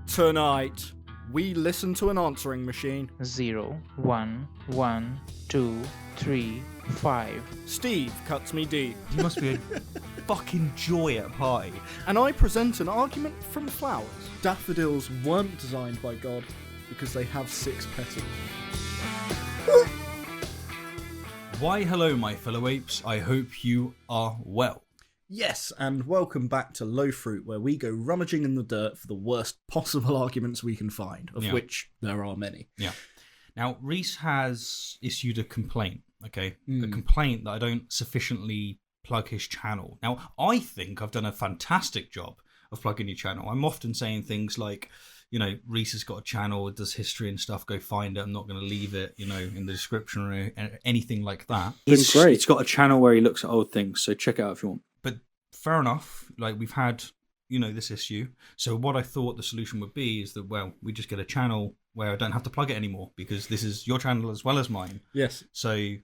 Tonight, we listen to an answering machine. 0, 1, 1, 2, 3, 5. Steve cuts me deep. You must be a fucking joy at a party. And I present an argument from flowers. Daffodils weren't designed by God because they have 6 petals. Why hello my fellow apes, I hope you are well. Yes, and welcome back to Lowfruit, where we go rummaging in the dirt for the worst possible arguments we can find, of which there are many. Yeah. Now, Reese has issued a complaint, okay? A complaint that I don't sufficiently plug his channel. Now, I think I've done a fantastic job of plugging your channel. I'm often saying things like, you know, Reese has got a channel, does history and stuff, go find it. I'm not going to leave it, you know, in the description or anything like that. It's great. It's got a channel where he looks at old things, so check it out if you want. But fair enough, like we've had, you know, this issue. So what I thought the solution would be is that, well, we just get a channel where I don't have to plug it anymore because this is your channel as well as mine. Yes. So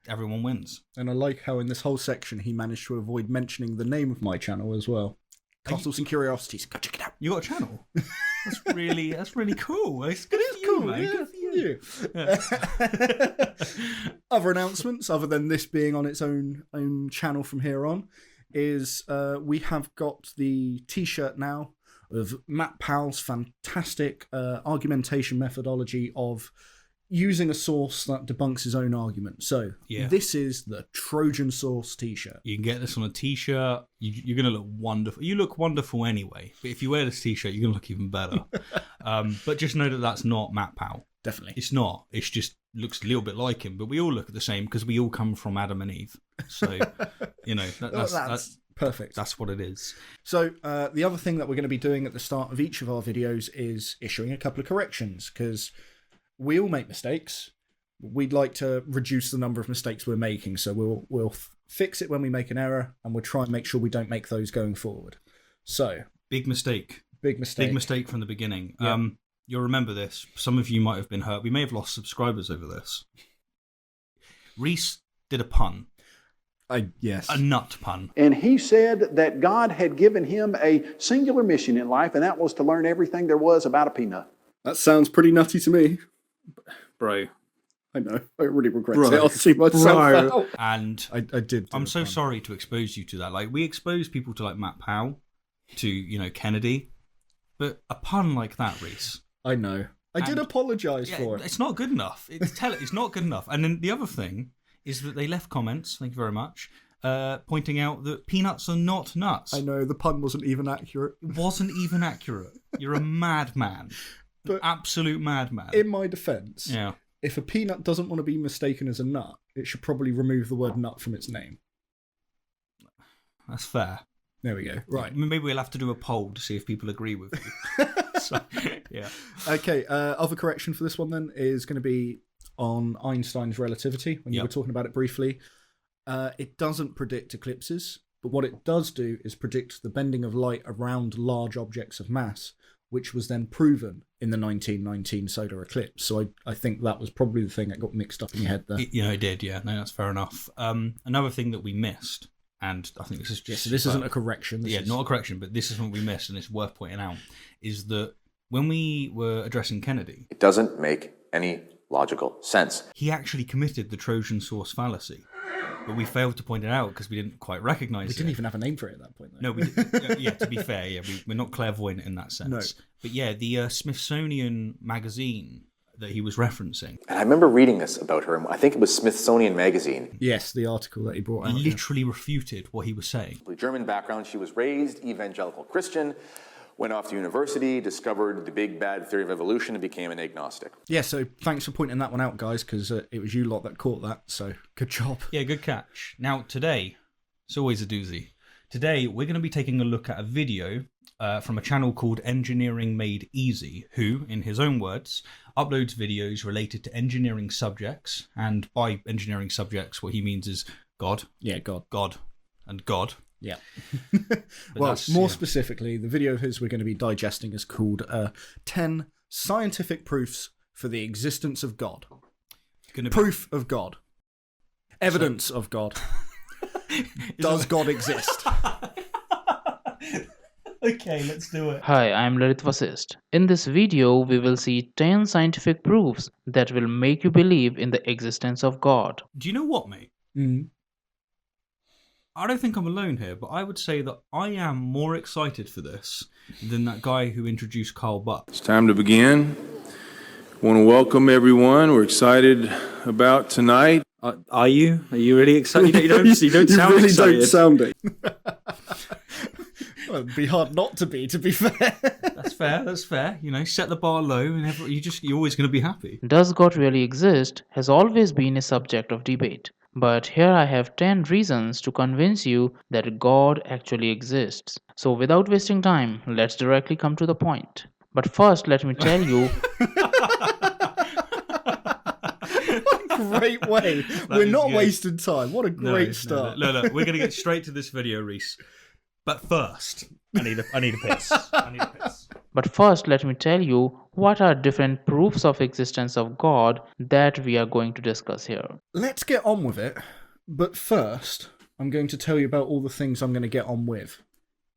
everyone wins. And I like how in this whole section he managed to avoid mentioning the name of my channel as well. Castles and Curiosities. Go check it out. You got a channel? That's really cool. It's good It is cool, mate. yeah. Good for you. Yeah. Other announcements, other than this being on its own channel from here on, is we have got the T-shirt now of Matt Powell's fantastic argumentation methodology of using a source that debunks his own argument. So This is the Trojan Source T-shirt. You can get this on a T-shirt. You're going to look wonderful. You look wonderful anyway. But if you wear this T-shirt, you're going to look even better. But just know that that's not Matt Powell. Definitely. It's not. It's just looks a little bit like him. But we all look the same because we all come from Adam and Eve. So, you know, that's perfect. That's what it is. So the other thing that we're going to be doing at the start of each of our videos is issuing a couple of corrections, because we all make mistakes. We'd like to reduce the number of mistakes we're making, so we'll fix it when we make an error, and we'll try and make sure we don't make those going forward. So Big mistake from the beginning. Yep. You'll remember this. Some of you might have been hurt. We may have lost subscribers over this. Reese did a pun. Yes. A nut pun. And he said that God had given him a singular mission in life, and that was to learn everything there was about a peanut. That sounds pretty nutty to me. Bro. I know. I really regret it. I'll see myself out. And I did. I'm so sorry to expose you to that. Like, we expose people to, like, Matt Powell, to, you know, Kennedy. But a pun like that, Reese. I know. I did apologise for it. It's not good enough. It's not good enough. And then the other thing is that they left comments, thank you very much, pointing out that peanuts are not nuts. I know, the pun wasn't even accurate. It wasn't even accurate. You're a madman. An absolute madman. In my defence, if a peanut doesn't want to be mistaken as a nut, it should probably remove the word nut from its name. That's fair. There we go. Right. Maybe we'll have to do a poll to see if people agree with you. So, yeah. Okay, other correction for this one then is going to be on Einstein's relativity, when you were talking about it briefly. It doesn't predict eclipses, but what it does do is predict the bending of light around large objects of mass, which was then proven in the 1919 solar eclipse. So I think that was probably the thing that got mixed up in your head there. It did, yeah. No, that's fair enough. Another thing that we missed, and I think this is just... so this isn't a correction. Not a correction, but this is what we missed, and it's worth pointing out, is that when we were addressing Kennedy... It doesn't make any logical sense. He actually committed the Trojan source fallacy. But we failed to point it out because we didn't quite recognise it. We didn't even have a name for it at that point, though. No, we didn't. Yeah, to be fair, we're not clairvoyant in that sense. No. But yeah, the Smithsonian magazine that he was referencing. And I remember reading this about her. I think it was Smithsonian Magazine. Yes, the article that he brought out. Literally refuted what he was saying. German background. She was raised evangelical Christian, went off to university, discovered the big bad theory of evolution, and became an agnostic. Yeah, so thanks for pointing that one out, guys, because it was you lot that caught that, so good job. Yeah, good catch. Now, today, it's always a doozy. Today, we're going to be taking a look at a video from a channel called Engineering Made Easy, who, in his own words, uploads videos related to engineering subjects, and by engineering subjects, what he means is God. Yeah, God. God. And God. Yeah. Well, more specifically, the video of his we're going to be digesting is called 10 Scientific Proofs for the Existence of God. Proof of God. Evidence of God. Does God exist? Okay, let's do it. Hi, I am Lalit Vasist. In this video, we will see 10 scientific proofs that will make you believe in the existence of God. Do you know what, mate? I don't think I'm alone here, but I would say that I am more excited for this than that guy who introduced Carl Buck. It's time to begin. I want to welcome everyone. We're excited about tonight. Are you? Are you really excited? You don't You sound really excited. don't sound it. Well, it'd be hard not to be fair. That's fair. That's fair. You know, set the bar low, and you're always going to be happy. Does God really exist has always been a subject of debate. But here I have 10 reasons to convince you that God actually exists. So without wasting time, let's directly come to the point. But first, let me tell you... Great way. We're not wasting time. What a great start. No, we're going to get straight to this video, Reese. But first, I need a piss. But first, let me tell you what are different proofs of existence of God that we are going to discuss here. Let's get on with it. But first, I'm going to tell you about all the things I'm going to get on with.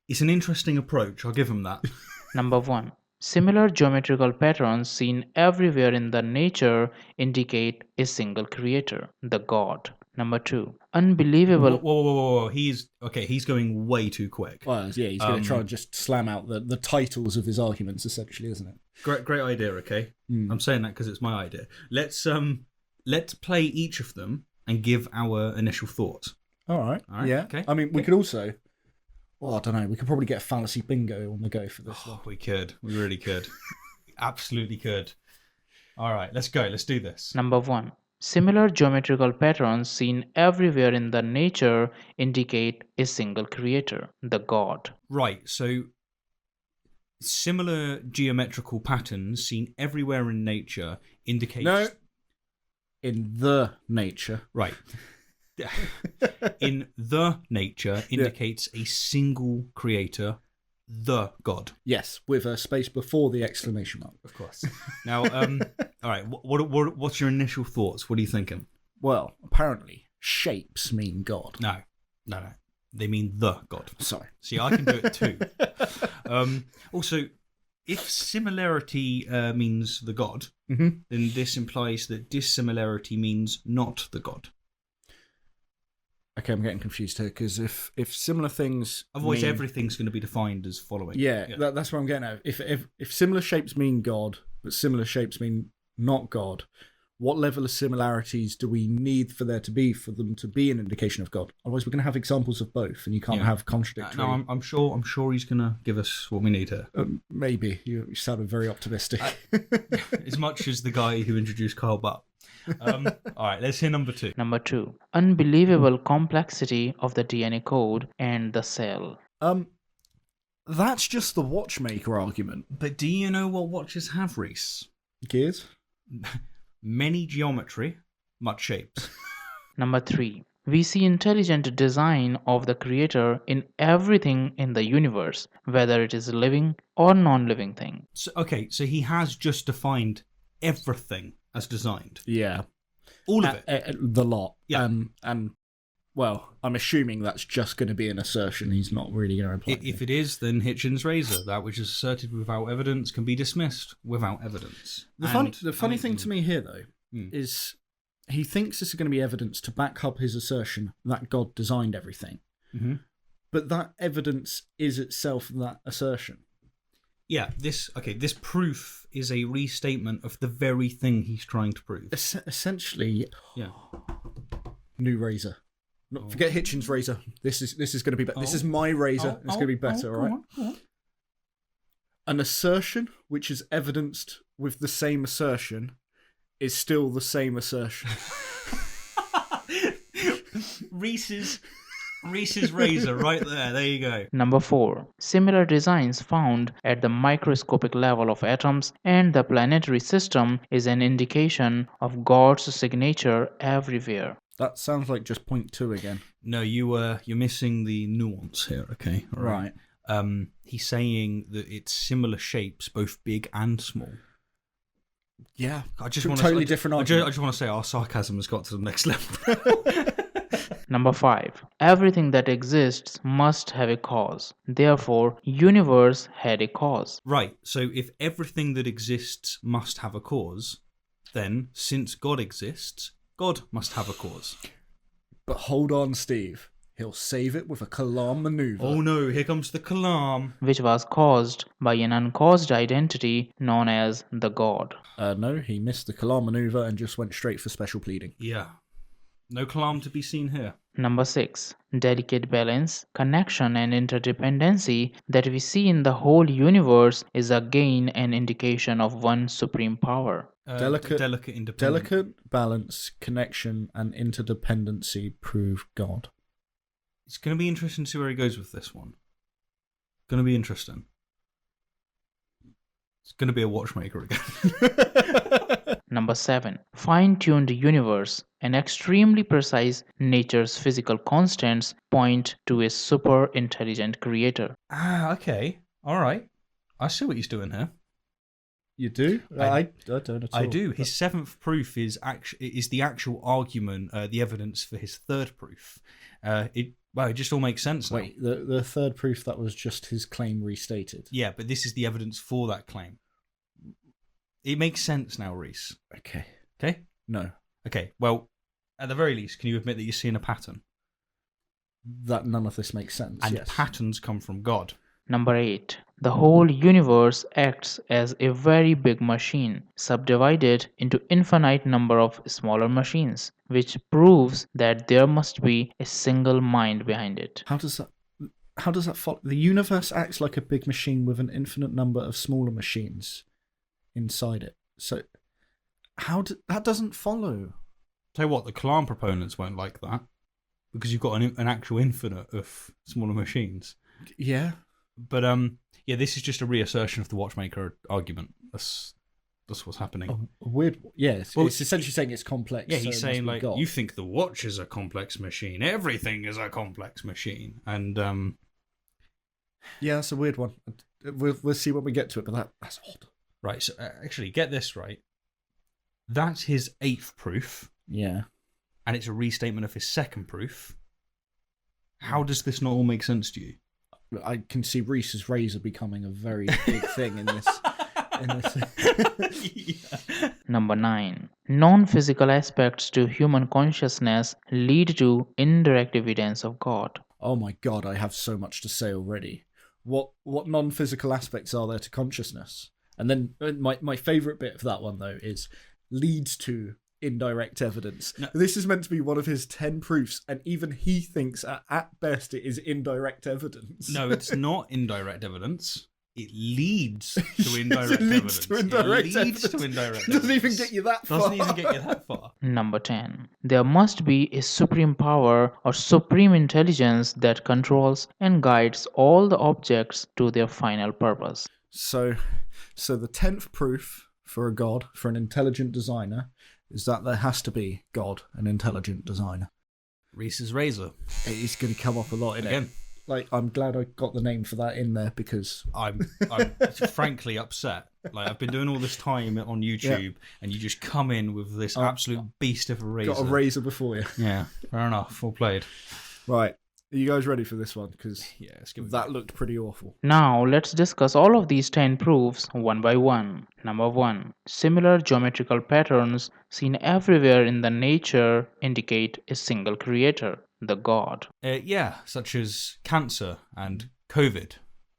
It's an interesting approach. I'll give him that. Number 1. Similar geometrical patterns seen everywhere in the nature indicate a single creator, the God. Number 2. Unbelievable... Whoa. He's going way too quick. Well, yeah, he's going to try and just slam out the titles of his arguments, essentially, isn't it? Great idea, okay? I'm saying that because it's my idea. Let's play each of them and give our initial thoughts. All right, yeah. Okay. I mean, we could also... Well, I don't know. We could probably get a fallacy bingo on the go for this one. We could. We really could. Absolutely could. All right, let's go. Let's do this. Number 1. Similar geometrical patterns seen everywhere in the nature indicate a single creator, the God. Right, so similar geometrical patterns seen everywhere in nature indicates... No, in the nature. Right. In the nature indicates a single creator, the God. Yes, with a space before the exclamation mark. Of course. Now, all right, what's your initial thoughts? What are you thinking? Well, apparently, shapes mean God. No. They mean the God. Sorry. See, I can do it too. Also, if similarity means the God, then this implies that dissimilarity means not the God. Okay, I'm getting confused here, because if similar things... Otherwise, everything's going to be defined as following. Yeah. That's what I'm getting at. If similar shapes mean God, but similar shapes mean not God, what level of similarities do we need for them to be an indication of God? Otherwise, we're going to have examples of both, and you can't have contradictory... No, I'm sure he's going to give us what we need here. Maybe. You sounded very optimistic. As much as the guy who introduced Carl Buck. All right, let's hear number 2. Number 2. Unbelievable complexity of the DNA code and the cell. That's just the Watchmaker argument. But do you know what watches have, Reese? Gears? Many geometry, much shapes. Number 3. We see intelligent design of the creator in everything in the universe, whether it is a living or non-living thing. So he has just defined everything as designed. Yeah. All of it. The lot. Yeah. And well, I'm assuming that's just going to be an assertion. He's not really going to reply. If it is, then Hitchens' razor. That which is asserted without evidence can be dismissed without evidence. The funny thing to me here, though, is he thinks this is going to be evidence to back up his assertion that God designed everything. Mm-hmm. But that evidence is itself that assertion. Yeah, this proof is a restatement of the very thing he's trying to prove. Essentially, yeah. New razor. Forget Hitchens' razor. This is going to be better. This is my razor. It's going to be better, all right? Go on. An assertion which is evidenced with the same assertion is still the same assertion. Reese's razor right there you go. Number 4. Similar designs found at the microscopic level of atoms and the planetary system is an indication of God's signature everywhere. That sounds like just point 2 again. No, you're missing the nuance here, okay? All right. He's saying that it's similar shapes, both big and small. Yeah, I just different argument. I just want to say our sarcasm has got to the next level. Number 5. Everything that exists must have a cause. Therefore, universe had a cause. Right, so if everything that exists must have a cause, then since God exists, God must have a cause. But hold on, Steve. He'll save it with a Kalam maneuver. Oh no, here comes the Kalam. Which was caused by an uncaused identity known as the God. No, he missed the Kalam maneuver and just went straight for special pleading. Yeah. No Kalam to be seen here. Number 6. Delicate balance, connection and interdependency that we see in the whole universe is again an indication of one supreme power. Delicate independence. Delicate balance, connection, and interdependency prove God. It's going to be interesting to see where he goes with this one. Going to be interesting. It's going to be a watchmaker again. Number 7. Fine-tuned universe and extremely precise nature's physical constants point to a super intelligent creator. Okay. All right. I see what he's doing here. You do? I don't at all. I do. His 7th proof is the actual argument, the evidence for his 3rd proof. It just all makes sense now. Wait, the 3rd proof, that was just his claim restated. Yeah, but this is the evidence for that claim. It makes sense now, Reese. Okay. Okay? No. Okay, well, at the very least, can you admit that you're seeing a pattern? That none of this makes sense, And yes. patterns come from God. Number 8. The whole universe acts as a very big machine, subdivided into infinite number of smaller machines, which proves that there must be a single mind behind it. How does that follow? The universe acts like a big machine with an infinite number of smaller machines inside it. So that doesn't follow. Tell you what, the Kalam proponents won't like that, because you've got an actual infinite of smaller machines. Yeah. But yeah, this is just a reassertion of the Watchmaker argument. That's what's happening. Oh, weird. Yeah, it's essentially saying it's complex. Yeah, he's saying, like, God. you think the watch is a complex machine. Everything is a complex machine. And yeah, that's a weird one. We'll see when we get to it, but that's odd. Right, so actually, get this right. That's his 8th proof. Yeah. And it's a restatement of his 2nd proof. How does this not all make sense to you? I can see Reese's razor becoming a very big thing in this. Yeah. Number 9. Non-physical aspects to human consciousness lead to indirect evidence of God. Oh my God, I have so much to say already. What non-physical aspects are there to consciousness? And then my favourite bit of that one, though, is leads to indirect evidence. No. This is meant to be one of his 10 proofs, and even he thinks at best it is indirect evidence. No, it's not indirect evidence. It leads to indirect It leads evidence. to indirect It leads to evidence. indirect It doesn't evidence. even get you that far. Doesn't even get you that far. Number 10. There must be a supreme power or supreme intelligence that controls and guides all the objects to their final purpose. So the 10th proof for a god, for an intelligent designer, is that there has to be God, an intelligent designer. Reese's razor. It's going to come up a lot in Again. it. Like, I'm glad I got the name for that in there because I'm frankly upset. Like, I've been doing all this time on YouTube, and you just come in with this absolute beast of a razor. got a razor before you. Yeah, fair enough. Well played. Right. Are you guys ready for this one? Because Yeah, let's give it that looked pretty awful. Now let's discuss all of these 10 proofs one by one. Number 1. Similar geometrical patterns seen everywhere in the nature indicate a single creator, the God. Yeah, such as cancer and COVID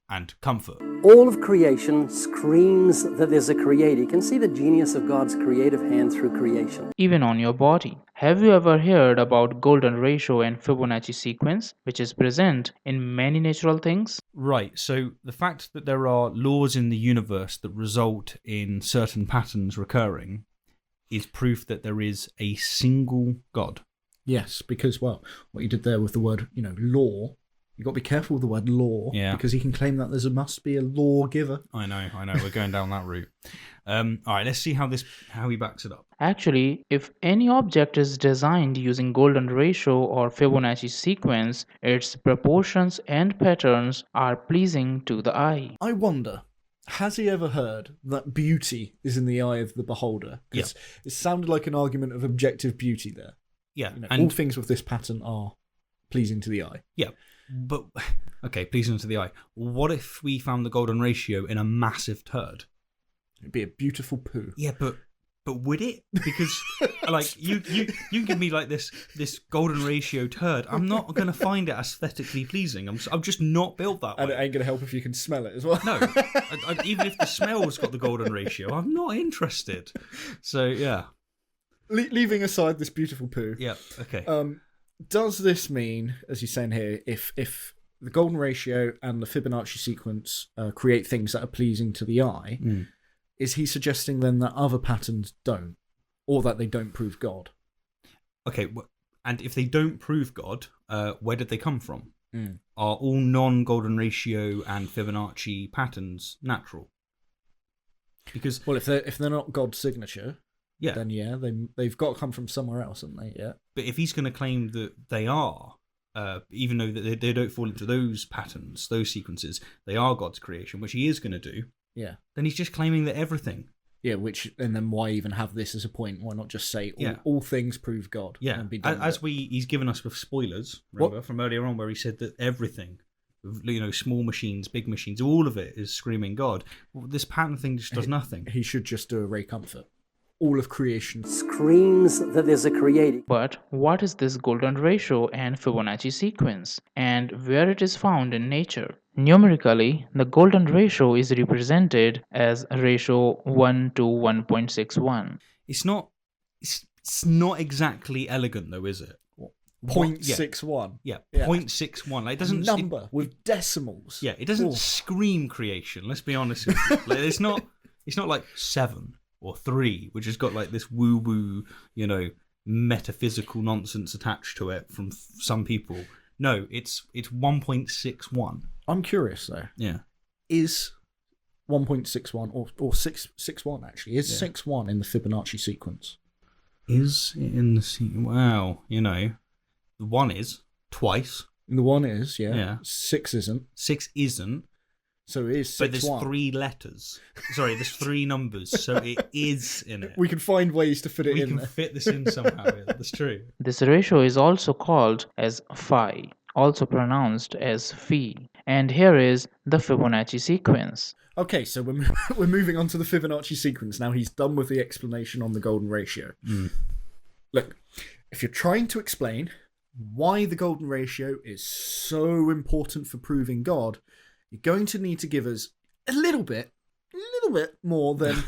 and comfort. All of creation screams that there's a creator. You can see the genius of God's creative hand through creation. Even on your body. Have you ever heard about golden ratio and Fibonacci sequence, which is present in many natural things? Right, so the fact that there are laws in the universe that result in certain patterns recurring is proof that there is a single God. Yes, because, well, what you did there with the word, law, you've got to be careful with the word law, because he can claim that there must be a lawgiver. I know, we're going down that route. All right, let's see how he backs it up. Actually, if any object is designed using golden ratio or Fibonacci sequence, its proportions and patterns are pleasing to the eye. I wonder, has he ever heard that beauty is in the eye of the beholder? Because it sounded like an argument of objective beauty there. Yeah, You know, and all things with this pattern are pleasing to the eye. yeah, but okay, pleasing to the eye. What if we found the golden ratio in a massive turd? It'd be a beautiful poo. Yeah, but would it? Because like you give me like this golden ratio turd, I'm not gonna find it aesthetically pleasing. I'm just not built that way. And it ain't going to help if you can smell it as well. No, even if the smell's got the golden ratio, I'm not interested. So yeah, Leaving aside this beautiful poo. yeah, okay. Does this mean, as you're saying here, if the golden ratio and the Fibonacci sequence create things that are pleasing to the eye, is he suggesting then that other patterns don't, or that they don't prove God? Okay, and if they don't prove God, where did they come from? Are all non-golden ratio and Fibonacci patterns natural? Because Well, if they're not God's signature, yeah, then yeah, they've got to come from somewhere else, haven't they? Yeah. but if he's going to claim that they are, even though they don't fall into those patterns, those sequences, they are God's creation, which he is going to do, Yeah. then he's just claiming that everything. Yeah, and then why even have this as a point? Why not just say Yeah. all things prove God? Yeah, And be done as with it? he's given us with spoilers, remember, from earlier on, where he said that everything, small machines, big machines, all of it is screaming God. Well, this pattern thing just does nothing. He should just do a Ray Comfort. All of creation. Screams that there's a creator. But what is this golden ratio and Fibonacci sequence, and where it is found in nature? Numerically, the golden ratio is represented as ratio 1 to 1.61. It's not exactly elegant though, is it? 0.61. Yeah, Yeah. 0.61. Like, it doesn't Number with decimals. Yeah, it doesn't Oh. scream creation. Let's be honest with you. Like, it's not like 7 or 3, which has got like this woo-woo, metaphysical nonsense attached to it from some people. No, it's 1.61. I'm curious though. Yeah. Is 1.61 or 661 actually? Is 6-1 in the Fibonacci sequence? Is it in the wow, the 1 is twice. The 1 is, yeah. Yeah. 6 isn't. 6 isn't. So it is 6-1. But there's 3 letters. Sorry, there's 3 numbers, so it is in it. We can find ways to fit it We in can there. fit this in somehow. Yeah, that's true. This ratio is also called as phi, also pronounced as phi. And here is the Fibonacci sequence. Okay, so we're moving on to the Fibonacci sequence. Now he's done with the explanation on the golden ratio. Look, if you're trying to explain why the golden ratio is so important for proving God, you're going to need to give us a little bit more than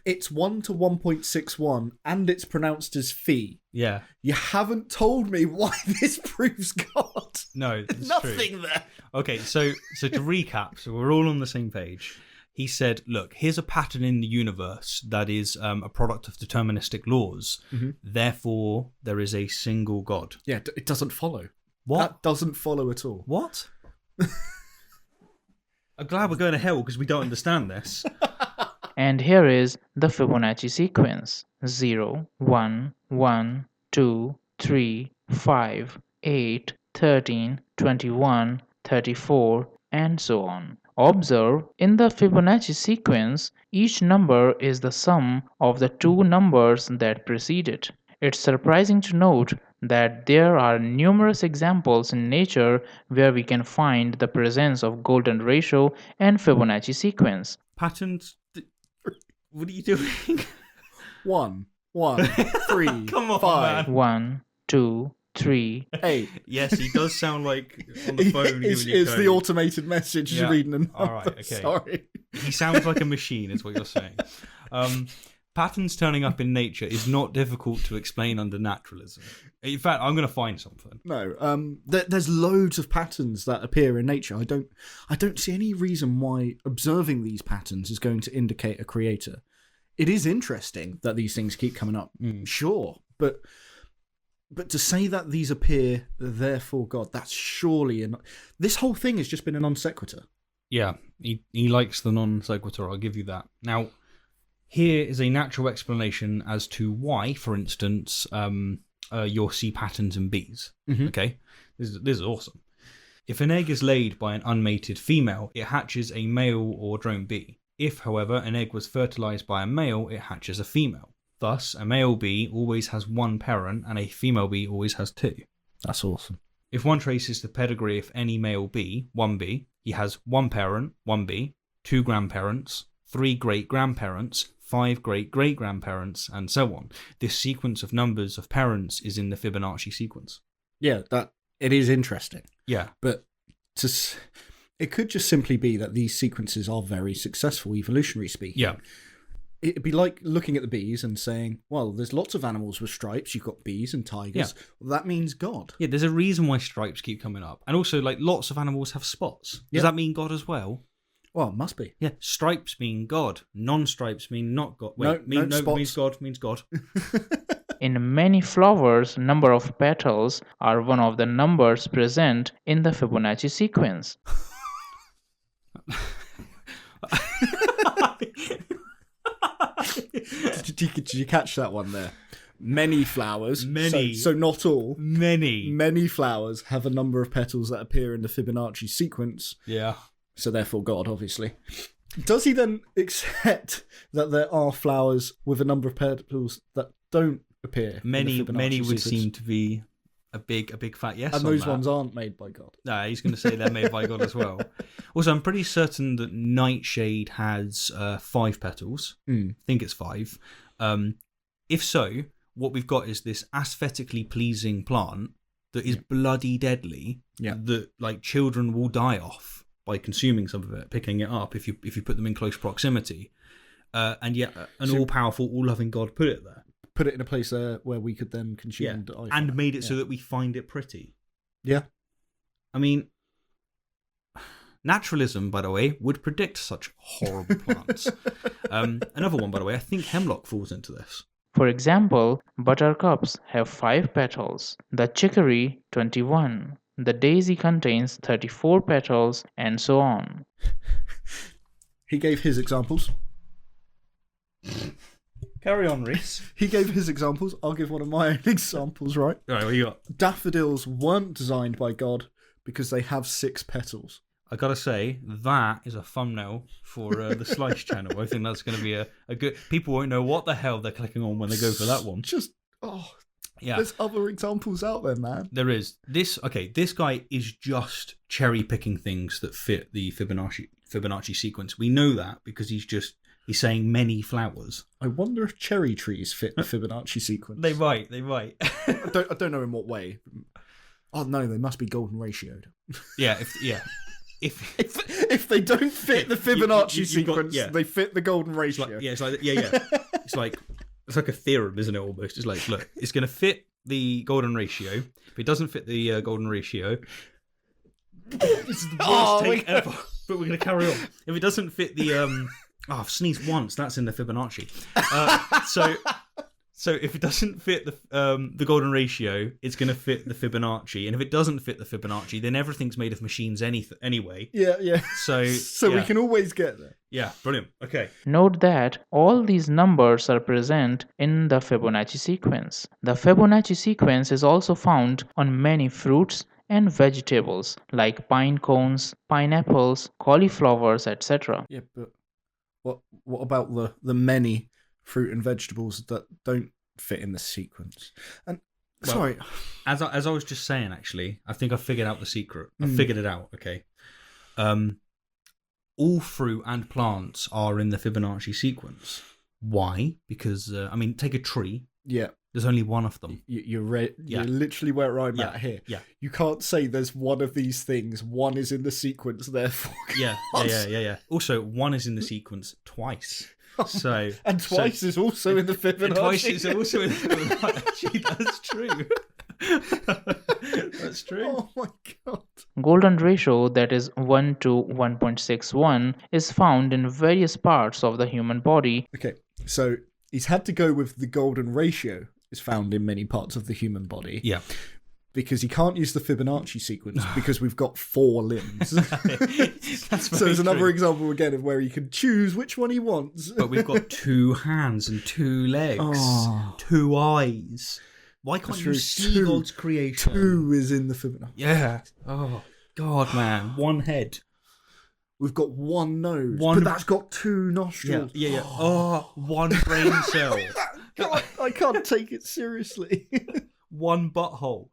it's 1 to 1.61 and it's pronounced as phi. Yeah. You haven't told me why this proves God. No, There's it's nothing true. there. Okay, so to recap, so we're all on the same page. He said, look, here's a pattern in the universe that is a product of deterministic laws. Therefore, there is a single God. Yeah, it doesn't follow. What? That doesn't follow at all. What? I'm glad we're going to hell because we don't understand this. And here is the Fibonacci sequence: 0, 1, 1, 2, 3, 5, 8, 13, 21, 34, and so on. Observe, in the Fibonacci sequence, each number is the sum of the 2 numbers that precede it. It's surprising to note that there are numerous examples in nature where we can find the presence of golden ratio and Fibonacci sequence. Patterns. What are you doing? 1, 3, Come on, 5. man. 1, 2, 3. 8. Yes, he does sound like on the phone. It's giving you the code. automated message Yeah. reading a number. All right, okay. Sorry. He sounds like a machine, is what you're saying. Patterns turning up in nature is not difficult to explain under naturalism. In fact, I'm going to find something. No, there's loads of patterns that appear in nature. I don't see any reason why observing these patterns is going to indicate a creator. It is interesting that these things keep coming up, sure, but to say that these appear, therefore God, that's surely this whole thing has just been a non sequitur. Yeah, he likes the non sequitur. I'll give you that. Now, here is a natural explanation as to why, for instance, you'll see patterns in bees. Okay, this is awesome. If an egg is laid by an unmated female, it hatches a male or drone bee. If, however, an egg was fertilized by a male, it hatches a female. Thus, a male bee always has one parent and a female bee always has two. That's awesome. If one traces the pedigree of any male bee, one bee, he has one parent, one bee, two grandparents, three great-grandparents, five great-great-grandparents, and so on. This sequence of numbers of parents is in the Fibonacci sequence. Yeah, it is interesting. Yeah. But it could just simply be that these sequences are very successful, evolutionary speaking. Yeah. It'd be like looking at the bees and saying, well, there's lots of animals with stripes. You've got bees and tigers. Yeah. Well, that means God. Yeah, there's a reason why stripes keep coming up. And also, like, lots of animals have spots. Does that mean God as well? Well, it must be. Yeah, stripes mean God. Non-stripes mean not God. No, spots. Means God, means God. In many flowers, number of petals are one of the numbers present in the Fibonacci sequence. Did you catch that one there? Many flowers. Many. So not all. Many. Many flowers have a number of petals that appear in the Fibonacci sequence. Yeah. So therefore God, obviously. Does he then accept that there are flowers with a number of petals that don't appear? Many in the Fibonacci would sequence? seem to be a big fat yes. And on those that. ones aren't made by God. No, he's going to say they're made by God as well. Also, I'm pretty certain that Nightshade has 5 petals. I think it's 5. If so, what we've got is this aesthetically pleasing plant that is bloody deadly. Yeah. That like children will die off by consuming some of it, picking it up if you put them in close proximity. And yet, an all-powerful, all-loving God put it there. Put it in a place where we could then consume Yeah, and die from and it. made it so that we find it pretty. Yeah. I mean, naturalism, by the way, would predict such horrible plants. Another one, by the way, I think hemlock falls into this. For example, buttercups have 5 petals, the chicory 21, the daisy contains 34 petals, and so on. He gave his examples. Carry on, Reese. He gave his examples. I'll give one of my own examples, right? All right, what you got? Daffodils weren't designed by God because they have 6 petals. I gotta say, that is a thumbnail for the Slice channel. I think that's going to be a good... People won't know what the hell they're clicking on when they go for that one. Yeah. There's other examples out there, man. There is. This guy is just cherry-picking things that fit the Fibonacci sequence. We know that because he's saying many flowers. I wonder if cherry trees fit the Fibonacci sequence. They might. I don't know in what way. Oh no, they must be golden ratioed. Yeah, if they don't fit the Fibonacci sequence, they fit the golden ratio. It's like a theorem, isn't it? Almost. It's like, look, it's going to fit the golden ratio. If it doesn't fit the golden ratio, this is the worst take ever. But we're going to carry on. If it doesn't fit the I've sneezed once. That's in the Fibonacci. So if it doesn't fit the golden ratio, it's going to fit the Fibonacci. And if it doesn't fit the Fibonacci, then everything's made of machines anyway. Yeah. So we can always get there. Yeah, brilliant. Okay. Note that all these numbers are present in the Fibonacci sequence. The Fibonacci sequence is also found on many fruits and vegetables like pine cones, pineapples, cauliflowers, etc. Yeah, but what about the many fruit and vegetables that don't fit in the sequence? And sorry, as I was just saying, actually, I think I figured out the secret. I figured it out. Okay, all fruit and plants are in the Fibonacci sequence. Why? Because take a tree. Yeah. There's only one of them. You're literally where I'm at here. Yeah. You can't say there's one of these things. One is in the sequence, therefore. Yeah. Also, one is in the sequence twice. So and twice is also in the Fibonacci. Twice is also in the Fibonacci. That's true. That's true. Oh my god. Golden ratio, that is 1 to 1.61, is found in various parts of the human body. Okay, so he's had to go with the golden ratio is found in many parts of the human body. Yeah. Because he can't use the Fibonacci sequence because we've got 4 limbs. So there's another example again of where he can choose which one he wants. But we've got 2 hands and 2 legs, 2 eyes. Why can't you see God's creation? 2 is in the Fibonacci. Yeah. Oh, God, man. 1 head. We've got one nose, One- but that's got two nostrils. Yeah. Oh, one brain cell. God, I can't take it seriously. One butthole.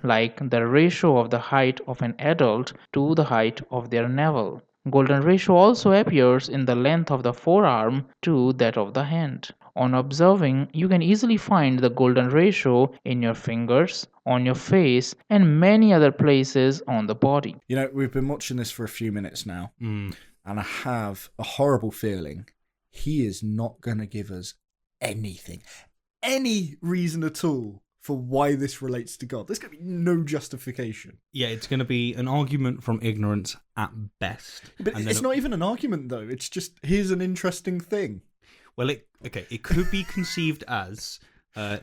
Like the ratio of the height of an adult to the height of their navel. Golden ratio also appears in the length of the forearm to that of the hand. On observing, you can easily find the golden ratio in your fingers, on your face, and many other places on the body. You know, we've been watching this for a few minutes now, and I have a horrible feeling he is not going to give us anything, any reason at all for why this relates to God. There's going to be no justification. Yeah, it's going to be an argument from ignorance at best. But And it's then not even an argument, though. It's just, here's an interesting thing. Well, it could be conceived as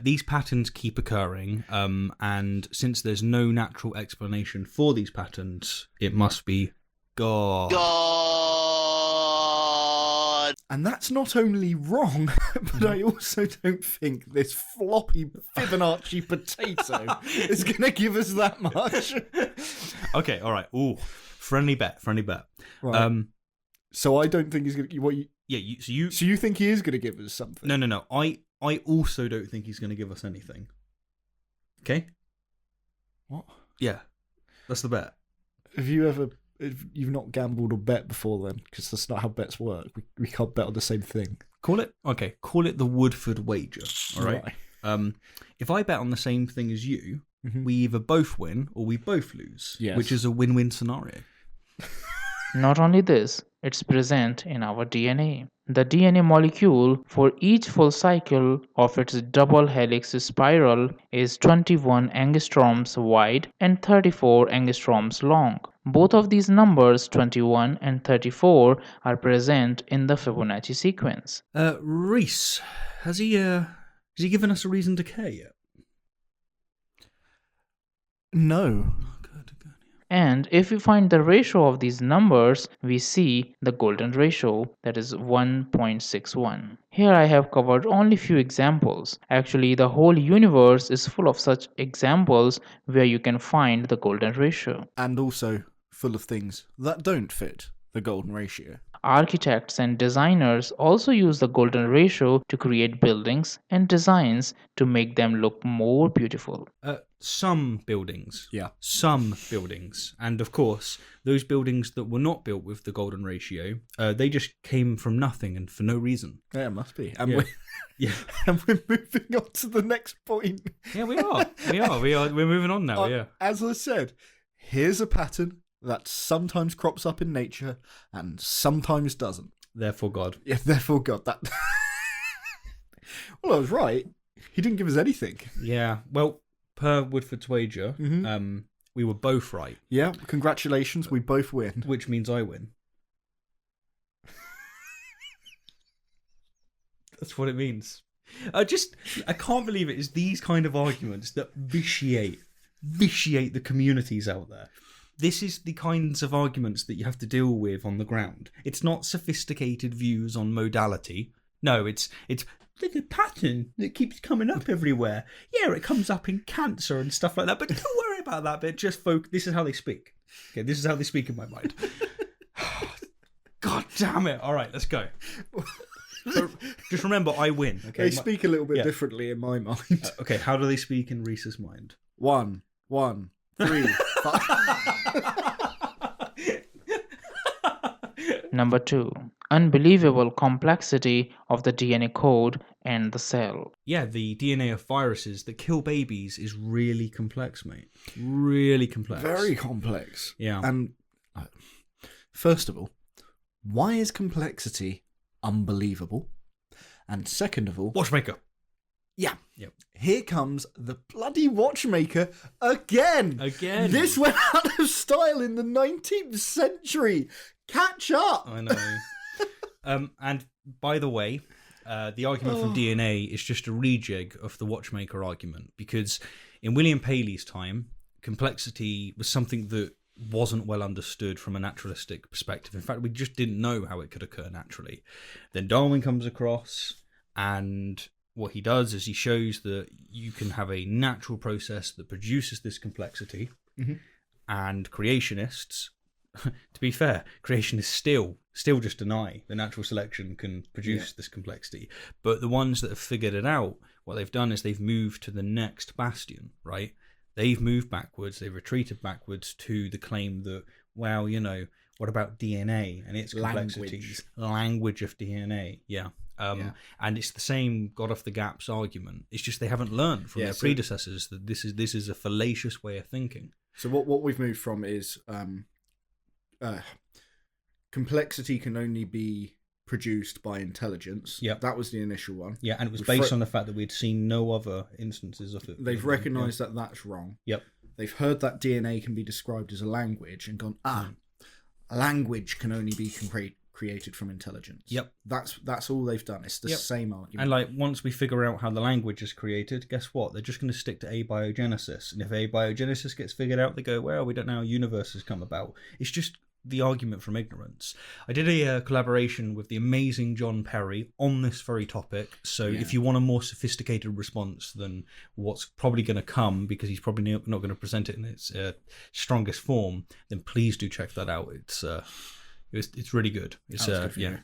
these patterns keep occurring, and since there's no natural explanation for these patterns, it must be God. And that's not only wrong, but I also don't think this floppy Fibonacci potato is going to give us that much. Okay, all right. Ooh, friendly bet. Right. So I don't think he's going to... So you think he is going to give us something? No. I also don't think he's going to give us anything. Okay? What? Yeah, that's the bet. You've not gambled or bet before then, because that's not how bets work. We can't bet on the same thing. Call it the Woodford wager. All right. If I bet on the same thing as you, we either both win or we both lose, which is a win-win scenario. Not only this, it's present in our DNA. The DNA molecule for each full cycle of its double helix spiral is 21 angstroms wide and 34 angstroms long. Both of these numbers, 21 and 34, are present in the Fibonacci sequence. Reese, has he given us a reason to care yet? No. And if we find the ratio of these numbers, we see the golden ratio, that is 1.61. Here I have covered only few examples. Actually, the whole universe is full of such examples where you can find the golden ratio. And also full of things that don't fit the golden ratio. Architects and designers also use the golden ratio to create buildings and designs to make them look more beautiful. Some buildings. Yeah. Some buildings. And of course, those buildings that were not built with the golden ratio, they just came from nothing and for no reason. Yeah, it must be. And Yeah. and we're moving on to the next point. Yeah, we are. We're moving on now, yeah. As I said, here's a pattern that sometimes crops up in nature and sometimes doesn't. Therefore God. Yeah, therefore God. That. Well, I was right. He didn't give us anything. Yeah. Well, per Woodford's wager, we were both right. Yeah, congratulations, we both win. Which means I win. That's what it means. I can't believe it is these kind of arguments that vitiate the communities out there. This is the kinds of arguments that you have to deal with on the ground. It's not sophisticated views on modality. No, it's there's a pattern that keeps coming up everywhere. Yeah, it comes up in cancer and stuff like that, but don't worry about that bit. Just this is how they speak. Okay, this is how they speak in my mind. God damn it. All right, let's go. So, just remember, I win. Okay, they speak a little bit differently in my mind. Okay, how do they speak in Reese's mind? 1, 3, 5. Number 2. Unbelievable complexity of the DNA code and the cell. Yeah, the DNA of viruses that kill babies is really complex, mate. Really complex. Very complex. Yeah. And first of all, why is complexity unbelievable? And second of all, Watchmaker. Yeah. Yep. Here comes the bloody Watchmaker again. This went out of style in the 19th century. Catch up. I know. And by the way, the argument from DNA is just a rejig of the Watchmaker argument, because in William Paley's time, complexity was something that wasn't well understood from a naturalistic perspective. In fact, we just didn't know how it could occur naturally. Then Darwin comes across, and what he does is he shows that you can have a natural process that produces this complexity, and creationists to be fair, creation is still just an eye. The natural selection can produce this complexity. But the ones that have figured it out, what they've done is they've moved to the next bastion, right? They've moved backwards, they've retreated backwards to the claim that, well, what about DNA and its complexities? Language of DNA, and it's the same God off the gaps argument. It's just they haven't learned from their predecessors that this is a fallacious way of thinking. So what we've moved from is complexity can only be produced by intelligence. Yep. That was the initial one. Yeah, and it was based on the fact that we'd seen no other instances of it. They've recognised that that's wrong. Yep. They've heard that DNA can be described as a language and gone, a language can only be created from intelligence. Yep. That's all they've done. It's the same argument. And once we figure out how the language is created, guess what? They're just going to stick to abiogenesis. And if abiogenesis gets figured out, they go, well, we don't know how universe has come about. It's just the argument from ignorance. I did a collaboration with the amazing John Perry on this very topic. So if you want a more sophisticated response than what's probably going to come, because he's probably not going to present it in its strongest form, then please do check that out. It's really good. It's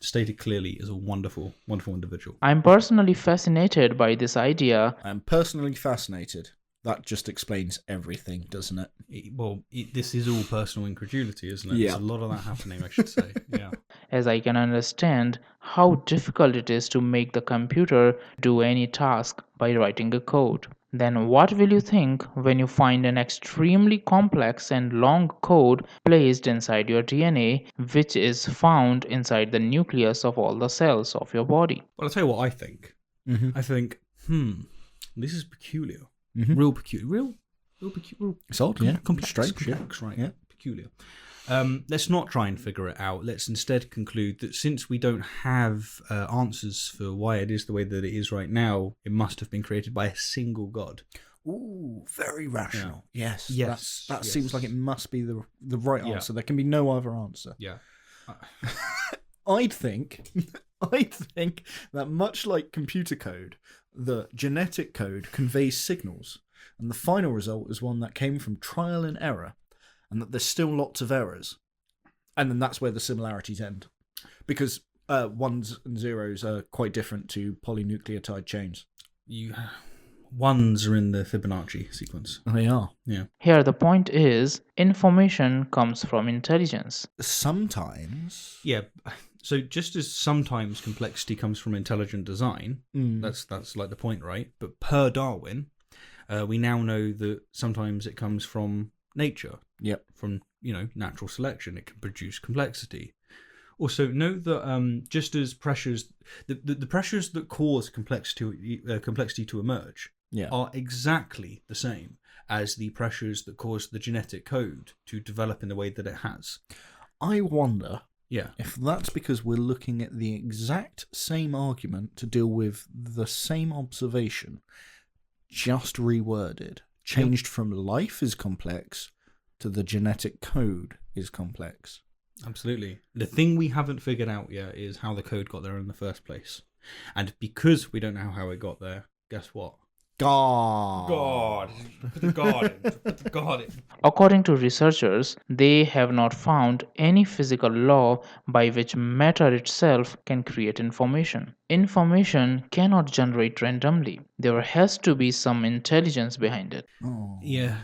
stated clearly as a wonderful, wonderful individual. I'm personally fascinated by this idea. I'm personally fascinated. That just explains everything, doesn't it? This is all personal incredulity, isn't it? Yeah. There's a lot of that happening, I should say. Yeah. As I can understand how difficult it is to make the computer do any task by writing a code. Then what will you think when you find an extremely complex and long code placed inside your DNA, which is found inside the nucleus of all the cells of your body? Well, I'll tell you what I think. Mm-hmm. I think, this is peculiar. Mm-hmm. Real peculiar. Real peculiar. It's odd, Complex, strange, complex, right? Yeah. Peculiar. Let's not try and figure it out. Let's instead conclude that since we don't have answers for why it is the way that it is right now, it must have been created by a single God. Ooh, very rational. Yeah. Yes. That seems like it must be the right answer. There can be no other answer. Yeah. I'd think that much like computer code, the genetic code conveys signals, and the final result is one that came from trial and error, and that there's still lots of errors. And then that's where the similarities end. Because ones and zeros are quite different to polynucleotide chains. Ones are in the Fibonacci sequence. They are. Yeah. Here the point is, information comes from intelligence. Sometimes. Yeah. So just as sometimes complexity comes from intelligent design, that's like the point, right? But per Darwin, we now know that sometimes it comes from nature. Yep. From natural selection, it can produce complexity. Also, note that just as pressures, the pressures that cause complexity to emerge are exactly the same as the pressures that cause the genetic code to develop in the way that it has. I wonder Yeah. if that's because we're looking at the exact same argument to deal with the same observation, just reworded, changed from life is complex to the genetic code is complex. Absolutely. The thing we haven't figured out yet is how the code got there in the first place. And because we don't know how it got there, guess what? God. Put the God in. Put the God in. According to researchers, they have not found any physical law by which matter itself can create information. Information cannot generate randomly. There has to be some intelligence behind it. Oh. Yeah.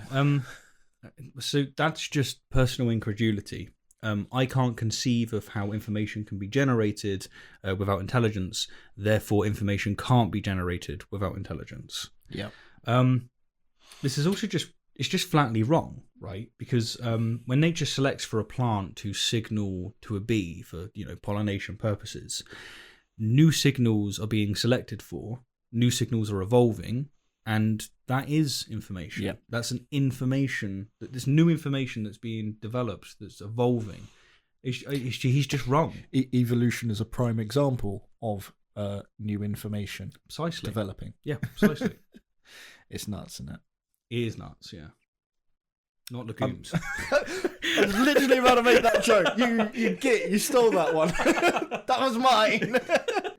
So that's just personal incredulity. I can't conceive of how information can be generated without intelligence. Therefore, information can't be generated without intelligence. Yeah. This is also it's just flatly wrong, right? Because when nature selects for a plant to signal to a bee for pollination purposes, new signals are being selected for. New signals are evolving. And that is information. Yep. That's an information, this new information that's being developed, that's evolving. He's just wrong. Evolution is a prime example of new information Precisely. developing. Yeah, precisely. It's nuts, isn't it? It is nuts, yeah. Not legumes. I was literally about to make that joke. You stole that one. That was mine.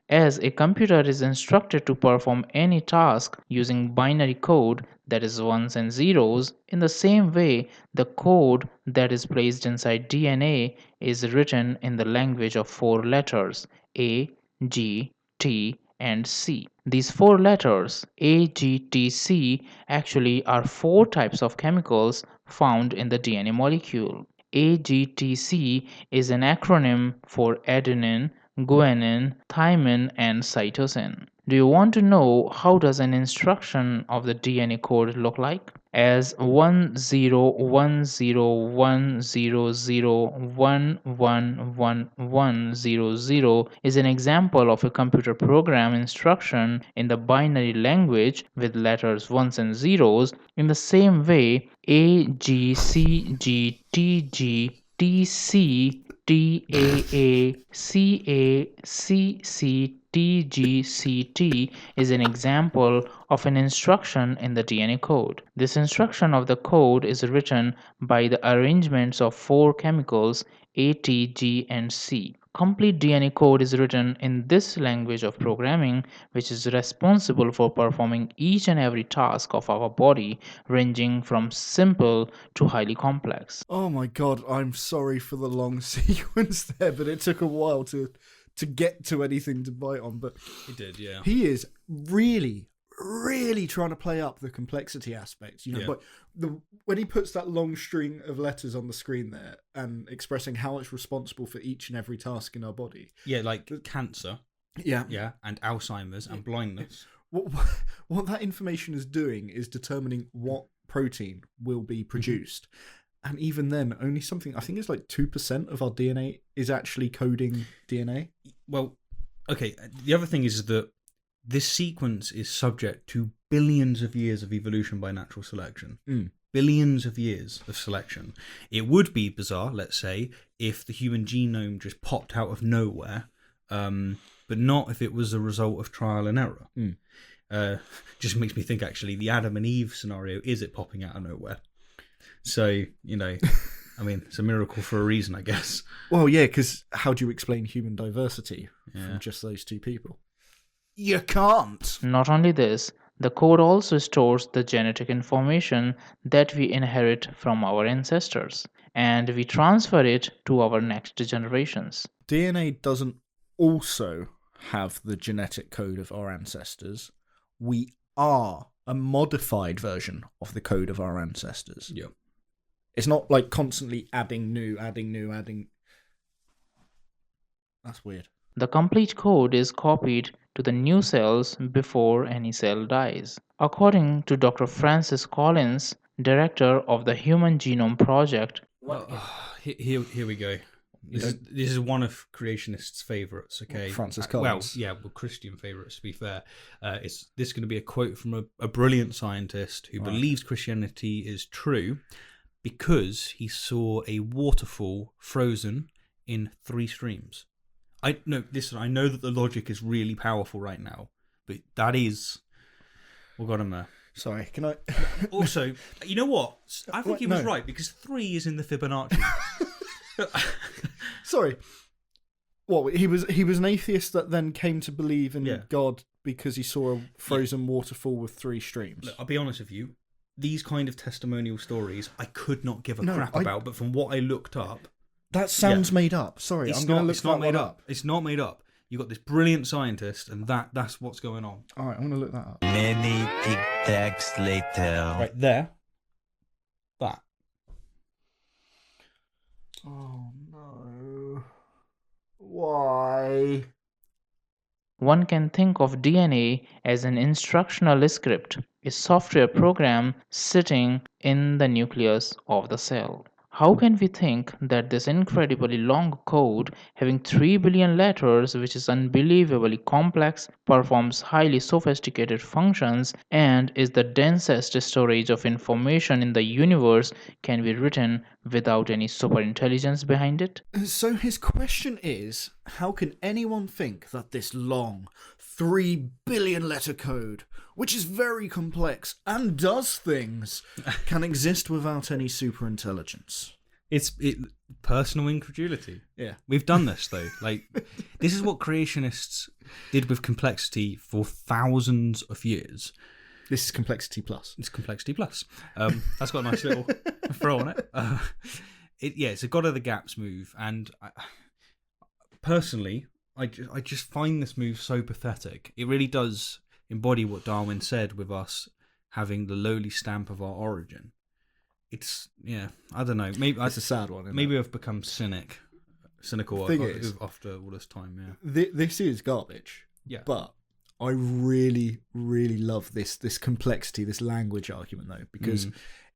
As a computer is instructed to perform any task using binary code, that is ones and zeros, in the same way, the code that is placed inside DNA is written in the language of 4 letters A, G, T, and C. These 4 letters A, G, T, C actually are 4 types of chemicals found in the DNA molecule. AGTC is an acronym for adenine, guanine, thymine, and cytosine. Do you want to know how does an instruction of the DNA code look like? As 10101001111100 is an example of a computer program instruction in the binary language with letters ones and zeros. In the same way, A, G, C, G, T, G, T, C, T, A, C, A, C, C, TGCT is an example of an instruction in the DNA code. This instruction of the code is written by the arrangements of 4 chemicals A, T, G, and C. Complete DNA code is written in this language of programming, which is responsible for performing each and every task of our body, ranging from simple to highly complex. Oh my god, I'm sorry for the long sequence there, but it took a while to get to anything to bite on. But He did, yeah. he is really trying to play up the complexity aspect, Yeah. but when he puts that long string of letters on the screen there and expressing how it's responsible for each and every task in our body. Yeah, like cancer. Yeah. And Alzheimer's and blindness. What that information is doing is determining what protein will be produced. And even then, only something, I think it's like 2% of our DNA is actually coding DNA. Well, okay, the other thing is that this sequence is subject to billions of years of evolution by natural selection. Billions of years of selection. It would be bizarre, let's say, if the human genome just popped out of nowhere, but not if it was a result of trial and error. Just makes me think, actually, the Adam and Eve scenario is it popping out of nowhere. So, I mean, it's a miracle for a reason, I guess. Well, yeah, because how do you explain human diversity from just those 2 people? You can't. Not only this, the code also stores the genetic information that we inherit from our ancestors, and we transfer it to our next generations. DNA doesn't also have the genetic code of our ancestors. We are a modified version of the code of our ancestors. Yeah. It's not like constantly adding new. That's weird. The complete code is copied to the new cells before any cell dies. According to Dr. Francis Collins, director of the Human Genome Project, Here we go. This is one of creationists' favourites, okay? Francis Collins. Christian favourites, to be fair. This is going to be a quote from a brilliant scientist who believes Christianity is true because he saw a waterfall frozen in 3 streams. I know that the logic is really powerful right now, but that is... We've got him there. Sorry, can I... Also, you know what? I think he was right, because 3 is in the Fibonacci. Sorry. What, he was an atheist that then came to believe in God because he saw a frozen waterfall with 3 streams. Look, I'll be honest with you. These kind of testimonial stories I could not give a crap about, but from what I looked up... That sounds made up. Sorry, I'm going to look that one up. It's not made up. You've got this brilliant scientist, and that's what's going on. All right, I'm going to look that up. Many tic-tacs later. Right there. That. Oh, no. Why? one can think of DNA as an instructional script, a software program sitting in the nucleus of the cell. How can we think that this incredibly long code, having 3 billion letters, which is unbelievably complex, performs highly sophisticated functions, and is the densest storage of information in the universe, can be written without any superintelligence behind it? So his question is, how can anyone think that this long 3 billion letter code, which is very complex and does things, can exist without any superintelligence? It's personal incredulity. Yeah. We've done this, though. This is what creationists did with complexity for thousands of years. This is complexity plus. It's complexity plus. That's got a nice little throw on it. It's a God of the Gaps move, and personally, I just find this move so pathetic. It really does embody what Darwin said with us having the lowly stamp of our origin. It's I don't know. Maybe it's a sad one. Maybe I've become cynical after all this time. Yeah, this is garbage. Yeah, but I really, really love this complexity, this language argument though, because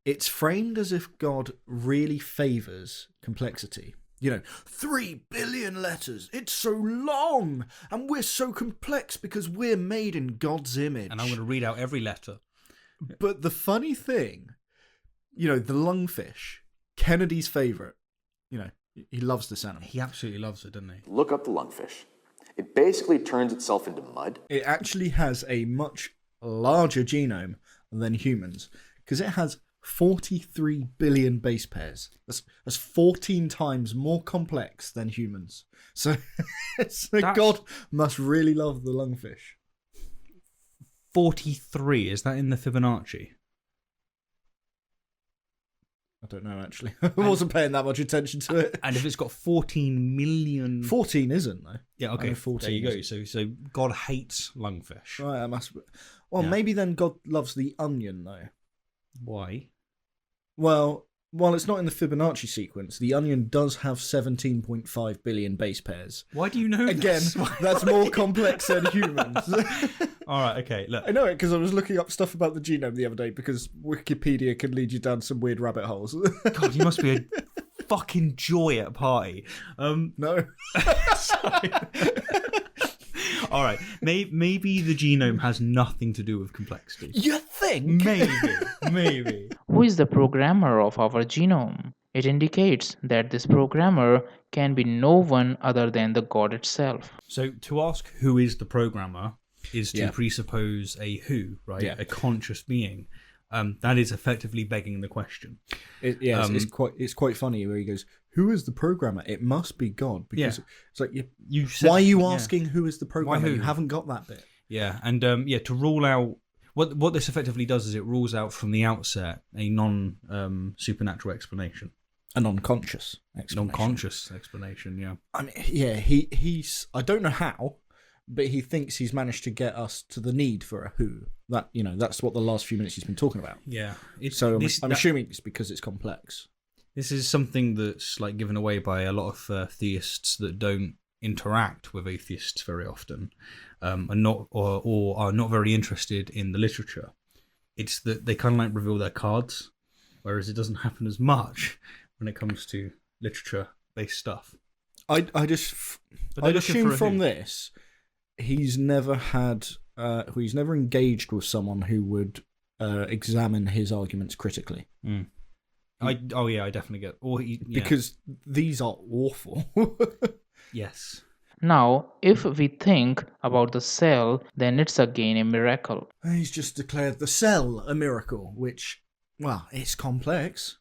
it's framed as if God really favours complexity. 3 billion letters. It's so long, and we're so complex because we're made in God's image. And I'm going to read out every letter. But the funny thing, the lungfish, Kennedy's favourite, he loves this animal. He absolutely loves it, doesn't he? Look up the lungfish. It basically turns itself into mud. It actually has a much larger genome than humans because it has 43 billion base pairs. That's 14 times more complex than humans. So God must really love the lungfish. 43, is that in the Fibonacci? I don't know, actually. I wasn't paying that much attention to it. And if it's got 14 million... 14 isn't, though. Yeah, okay. 14 there you go. So God hates lungfish. Right, that must be... Well, maybe then God loves the onion, though. Why? Well, while it's not in the Fibonacci sequence, the onion does have 17.5 billion base pairs. Why do you know Again, that's more complex than humans. All right, okay, look. I know it because I was looking up stuff about the genome the other day because Wikipedia can lead you down some weird rabbit holes. God, you must be a fucking joy at a party. No. Sorry. All right, maybe the genome has nothing to do with complexity. You think? Maybe. Who is the programmer of our genome? It indicates that this programmer can be no one other than the God itself. So to ask who is the programmer is to presuppose a who, right? Yeah. A conscious being. That is effectively begging the question. It's quite funny where he goes, "Who is the programmer? It must be God." Because it's like you said, why are you asking who is the programmer? Why who? You haven't got that bit. Yeah, and to rule out what this effectively does is it rules out from the outset a non supernatural explanation. A non-conscious explanation. Non-conscious explanation, yeah. I mean, he's I don't know how, but he thinks he's managed to get us to the need for a who. That's what the last few minutes he's been talking about. Yeah. I'm assuming it's because it's complex. This is something that's like given away by a lot of theists that don't interact with atheists very often, are not or are not very interested in the literature. It's that they kind of like reveal their cards, whereas it doesn't happen as much when it comes to literature-based stuff. I'd assume from this, he's never engaged with someone who would examine his arguments critically. I definitely get. Because these are awful. Yes. Now, if we think about the cell, then it's again a miracle. He's just declared the cell a miracle, which, well, it's complex.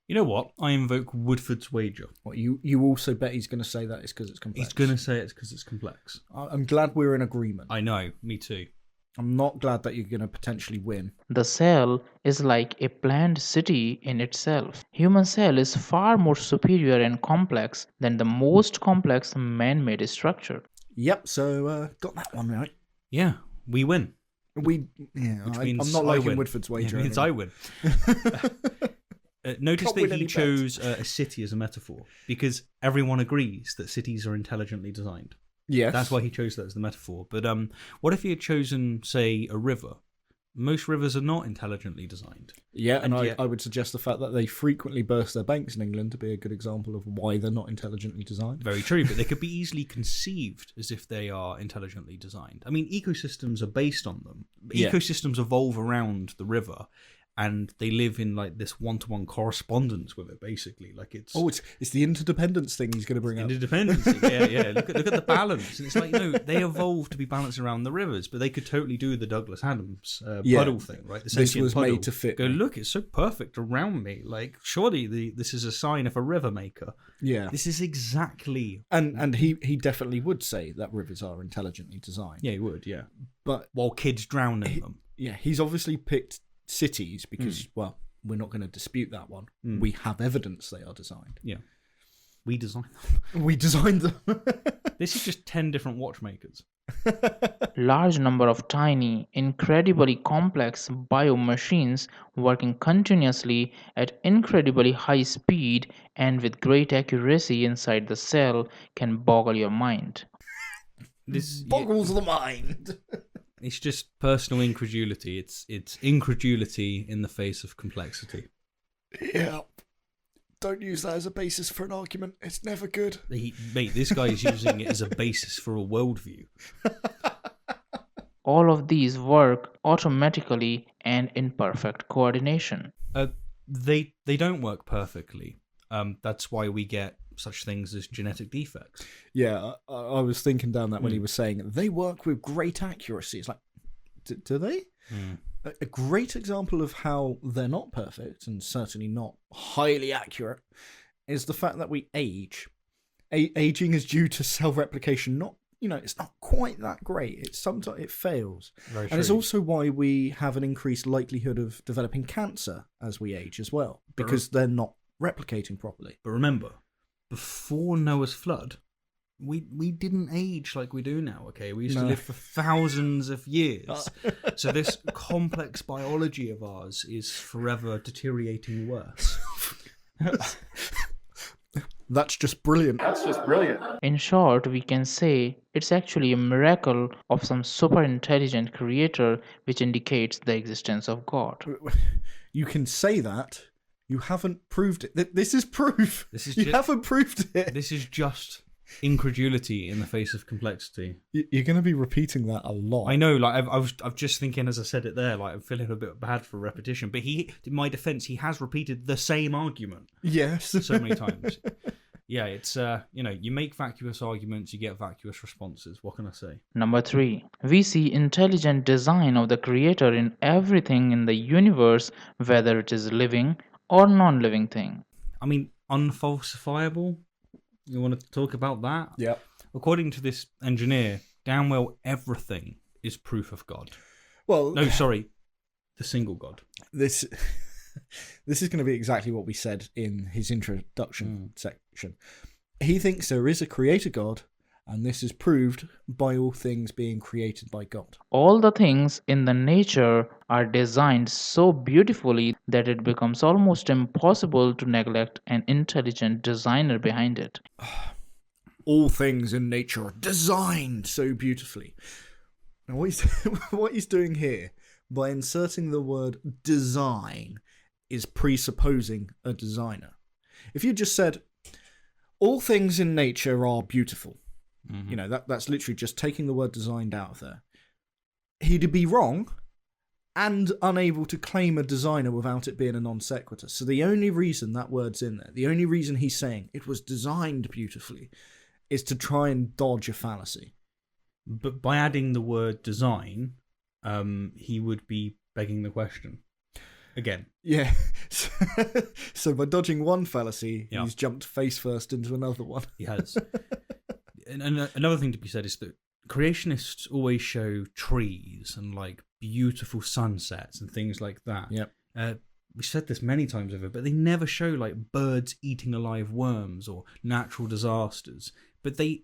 You know what? I invoke Woodford's wager. What, you also bet he's going to say that it's because it's complex? He's going to say it's because it's complex. I'm glad we're in agreement. I know, me too. I'm not glad that you're going to potentially win. The cell is like a planned city in itself. Human cell is far more superior and complex than the most complex man-made structure. Yep, so got that one right. Yeah, we win. I'm not liking Woodford's wager. It means I win. Notice that he chose a city as a metaphor because everyone agrees that cities are intelligently designed. Yes. That's why he chose that as the metaphor. But what if he had chosen, say, a river? Most rivers are not intelligently designed. Yeah, and I would suggest the fact that they frequently burst their banks in England to be a good example of why they're not intelligently designed. Very true, but they could be easily conceived as if they are intelligently designed. I mean, ecosystems are based on them. Ecosystems evolve around the river, and they live in like this one-to-one correspondence with it, basically. Like it's it's the interdependence thing he's going to bring up. Interdependence, yeah. Look at the balance, and it's like they evolved to be balanced around the rivers, but they could totally do the Douglas Adams puddle thing, right? The this was puddle. made to fit. Go look, it's so perfect around me. Like surely this is a sign of a river maker. Yeah, this is exactly. And he definitely would say that rivers are intelligently designed. Yeah, he would. Yeah, but while kids drown in them. Yeah, he's obviously picked cities because, well, we're not going to dispute that one. We have evidence they are designed. Yeah. We designed them. We designed them. This is just 10 different watchmakers. Large number of tiny, incredibly complex biomachines working continuously at incredibly high speed and with great accuracy inside the cell can boggle your mind. This boggles the mind. It's just personal incredulity. It's incredulity in the face of complexity. Yeah. Don't use that as a basis for an argument. It's never good. Mate, this guy is using it as a basis for a worldview. All of these work automatically and in perfect coordination. They don't work perfectly. That's why we get such things as genetic defects. Yeah, I was thinking down that when he was saying they work with great accuracy. It's like, do they? A great example of how they're not perfect and certainly not highly accurate is the fact that we age. Aging is due to self-replication. Not, it's not quite that great. Sometimes it fails. Very true. And it's also why we have an increased likelihood of developing cancer as we age as well, because they're not replicating properly. But remember, before Noah's flood, we didn't age like we do now, okay? We used to live for thousands of years. So this complex biology of ours is forever deteriorating worse. That's just brilliant. In short, we can say it's actually a miracle of some super intelligent creator which indicates the existence of God. You can say that. You haven't proved it. This is proof. You haven't proved it. This is just incredulity in the face of complexity. You're going to be repeating that a lot. I know. Like I was just thinking as I said it there. Like I'm feeling a bit bad for repetition. But in my defense, he has repeated the same argument. Yes, so many times. Yeah, it's you make vacuous arguments, you get vacuous responses. What can I say? Number 3, we see intelligent design of the creator in everything in the universe, whether it is living or non-living thing. I mean, unfalsifiable? You want to talk about that? Yeah. According to this engineer, damn well everything is proof of God. Well... No, sorry. The single God. This is going to be exactly what we said in his introduction section. He thinks there is a creator God, and this is proved by all things being created by God. All the things in the nature are designed so beautifully that it becomes almost impossible to neglect an intelligent designer behind it. All things in nature are designed so beautifully. Now, what he's doing here, by inserting the word design, is presupposing a designer. If you just said, all things in nature are beautiful, that's literally just taking the word designed out of there. He'd be wrong and unable to claim a designer without it being a non sequitur. So the only reason that word's in there, the only reason he's saying it was designed beautifully, is to try and dodge a fallacy. But by adding the word design, he would be begging the question. Again. Yeah. So by dodging one fallacy, he's jumped face first into another one. He has. And another thing to be said is that creationists always show trees and like beautiful sunsets and things like that. Yep. We said this many times over, but they never show like birds eating alive worms or natural disasters. But they,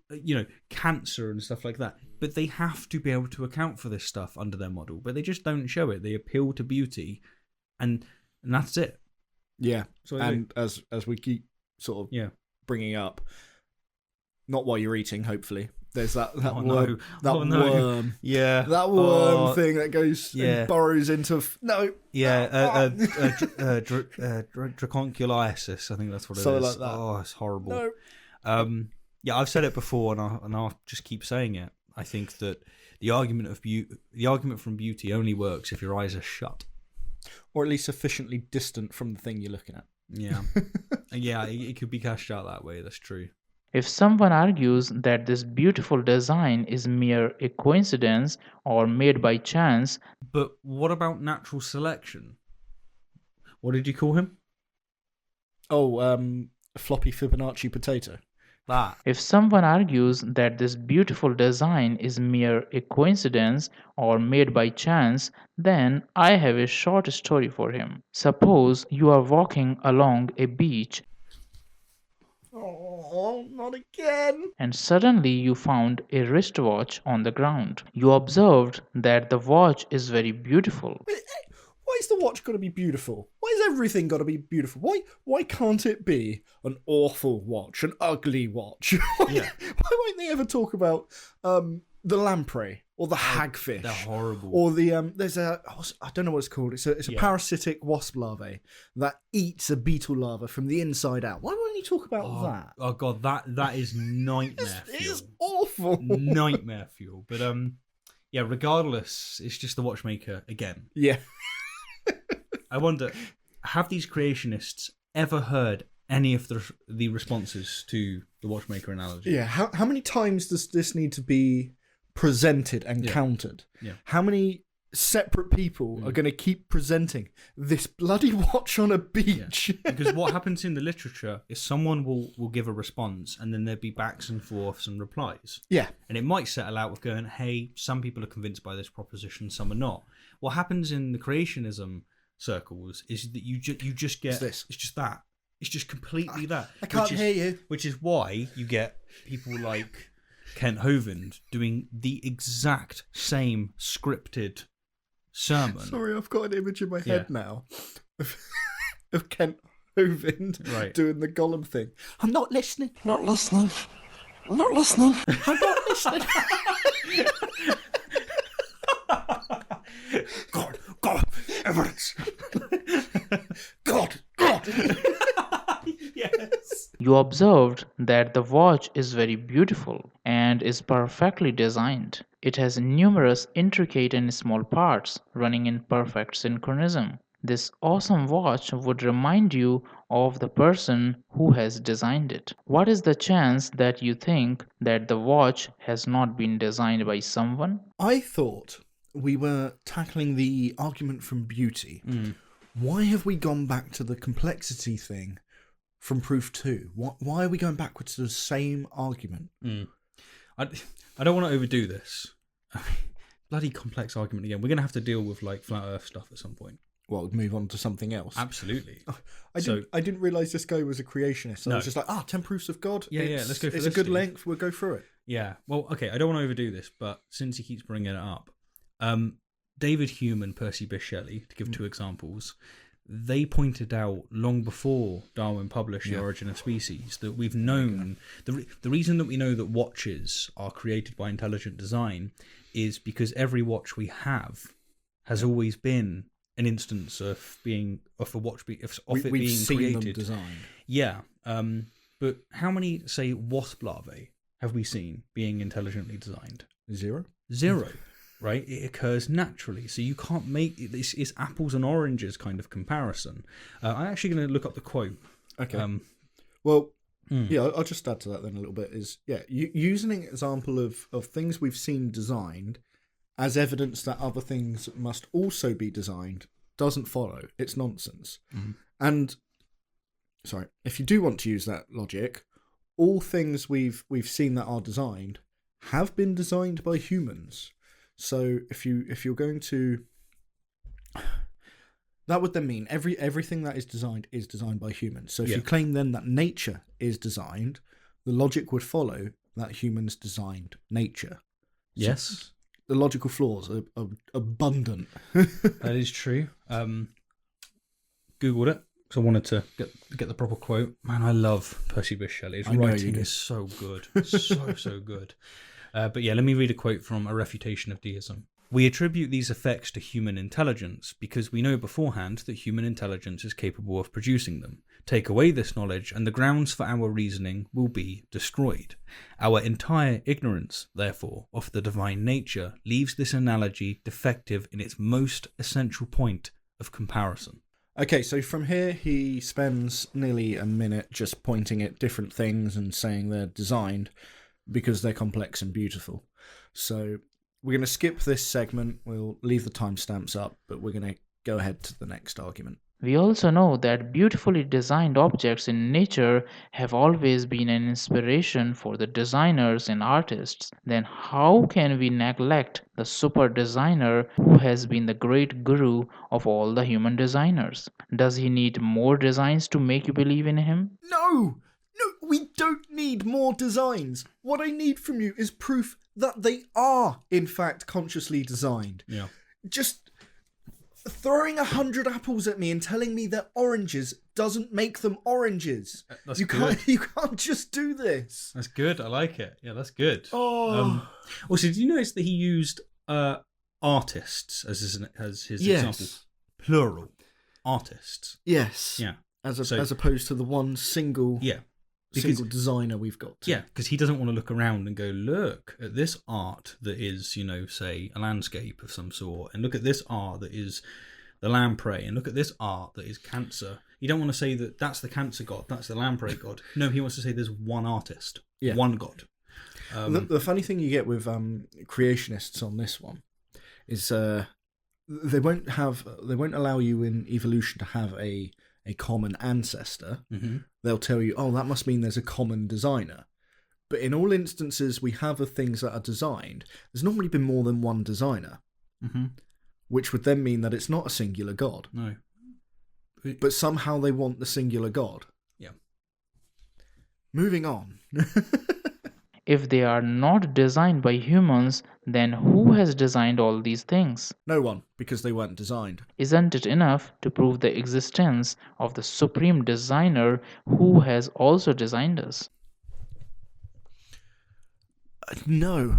cancer and stuff like that. But they have to be able to account for this stuff under their model. But they just don't show it. They appeal to beauty, and that's it. Yeah. So and as we keep sort of bringing up, not while you're eating, hopefully. There's that worm, worm, that worm thing that goes and burrows into draconculiasis. I think that's what it is. Something like that. Oh, it's horrible. No. I've said it before, and I'll just keep saying it. I think that the argument from beauty only works if your eyes are shut. Or at least sufficiently distant from the thing you're looking at. Yeah. Yeah, it could be cashed out that way. That's true. If someone argues that this beautiful design is mere a coincidence or made by chance, But what about natural selection? What did you call him? Oh, a floppy Fibonacci potato. That. if someone argues that this beautiful design is mere a coincidence or made by chance, then I have a short story for him. Suppose you are walking along a beach Oh, not again. and suddenly you found a wristwatch on the ground. You observed that the watch is very beautiful. Why is the watch got to be beautiful? Why is everything got to be beautiful? Why can't it be an awful watch, an ugly watch? Why won't they ever talk about the lamprey or the hagfish? They're horrible. Or the there's a I don't know what it's called. It's a parasitic wasp larvae that eats a beetle larva from the inside out. Why won't you talk about that? Oh god, that is nightmare fuel. It's awful. Nightmare fuel. But yeah, regardless, it's just the Watchmaker again. Yeah. I wonder, have these creationists ever heard any of the responses to the Watchmaker analogy? Yeah. How many times does this need to be presented and countered? Yeah. How many separate people are going to keep presenting this bloody watch on a beach? Yeah. Because what happens in the literature is someone will give a response and then there'd be backs and forths and replies. Yeah. And it might settle out with going, hey, some people are convinced by this proposition, some are not. What happens in the creationism circles is that you just get this. It's just that. It's just completely that. I can't hear you. Which is why you get people like Kent Hovind doing the exact same scripted sermon. Sorry, I've got an image in my head now of Kent Hovind doing the Gollum thing. I'm not listening. Not listening. I'm not listening. I'm not listening. God, evidence. God. Yes. You observed that the watch is very beautiful and is perfectly designed. It has numerous intricate and small parts running in perfect synchronism. This awesome watch would remind you of the person who has designed it. What is the chance that you think that the watch has not been designed by someone? I thought we were tackling the argument from beauty. Why have we gone back to the complexity thing from proof 2? Why are we going backwards to the same argument? I don't want to overdo this. Bloody complex argument again. We're going to have to deal with like flat earth stuff at some point. Well, move on to something else. Absolutely. I didn't realise this guy was a creationist. So I was just like, 10 proofs of God. Yeah, let's go for this. It's a good Steve. length. We'll go through it. Yeah. Well, okay, I don't want to overdo this, but since he keeps bringing it up, David Hume and Percy Bysshe Shelley, to give two examples, they pointed out long before Darwin published The Origin of Species that we've known the reason that we know that watches are created by intelligent design is because every watch we have has always been an instance of being of a watch being created. Them designed. Yeah, but how many say wasp larvae have we seen being intelligently designed? Zero. Right, it occurs naturally, so you can't make this. It's apples and oranges kind of comparison. I'm actually going to look up the quote. Okay. I'll just add to that then a little bit. Using an example of things we've seen designed as evidence that other things must also be designed doesn't follow. It's nonsense. And if you do want to use that logic, all things we've seen that are designed have been designed by humans. So if you're going to, that would then mean everything that is designed by humans. So if you claim then that nature is designed, the logic would follow that humans designed nature. Yes, so the logical flaws are abundant. That is true. Googled it because I wanted to get the proper quote. Man, I love Percy Bysshe Shelley. His writing is so good, so good. But yeah, let me read a quote from A Refutation of Deism. We attribute these effects to human intelligence because we know beforehand that human intelligence is capable of producing them. Take away this knowledge and the grounds for our reasoning will be destroyed. Our entire ignorance, therefore, of the divine nature leaves this analogy defective in its most essential point of comparison. Okay, so from here he spends nearly a minute just pointing at different things and saying they're designed because they're complex and beautiful. So we're going to skip this segment, we'll leave the timestamps up, but we're going to go ahead to the next argument. We also know that beautifully designed objects in nature have always been an inspiration for the designers and artists. Then how can we neglect the super designer who has been the great guru of all the human designers? Does he need more designs to make you believe in him? No, we don't need more designs. What I need from you is proof that they are, in fact, consciously designed. Yeah. Just throwing 100 apples at me and telling me they're oranges doesn't make them oranges. That's you good. You can't just do this. That's good. I like it. Yeah, that's good. Oh. Also, did you notice that he used artists as his Yes. example? Plural. Artists. Yes. Yeah. As opposed to the one single designer we've got. Yeah, because he doesn't want to look around and go, look at this art that is, say, a landscape of some sort, and look at this art that is the lamprey, and look at this art that is cancer. You don't want to say that that's the cancer god, that's the lamprey god. No, he wants to say there's one artist, one god. The funny thing you get with creationists on this one is they won't allow you in evolution to have a common ancestor. Mm-hmm. They'll tell you, oh, that must mean there's a common designer. But in all instances we have of things that are designed, there's normally been more than one designer, which would then mean that it's not a singular god. No. But somehow they want the singular god. Yeah. Moving on. If they are not designed by humans, then who has designed all these things? No one, because they weren't designed. Isn't it enough to prove the existence of the supreme designer who has also designed us? No.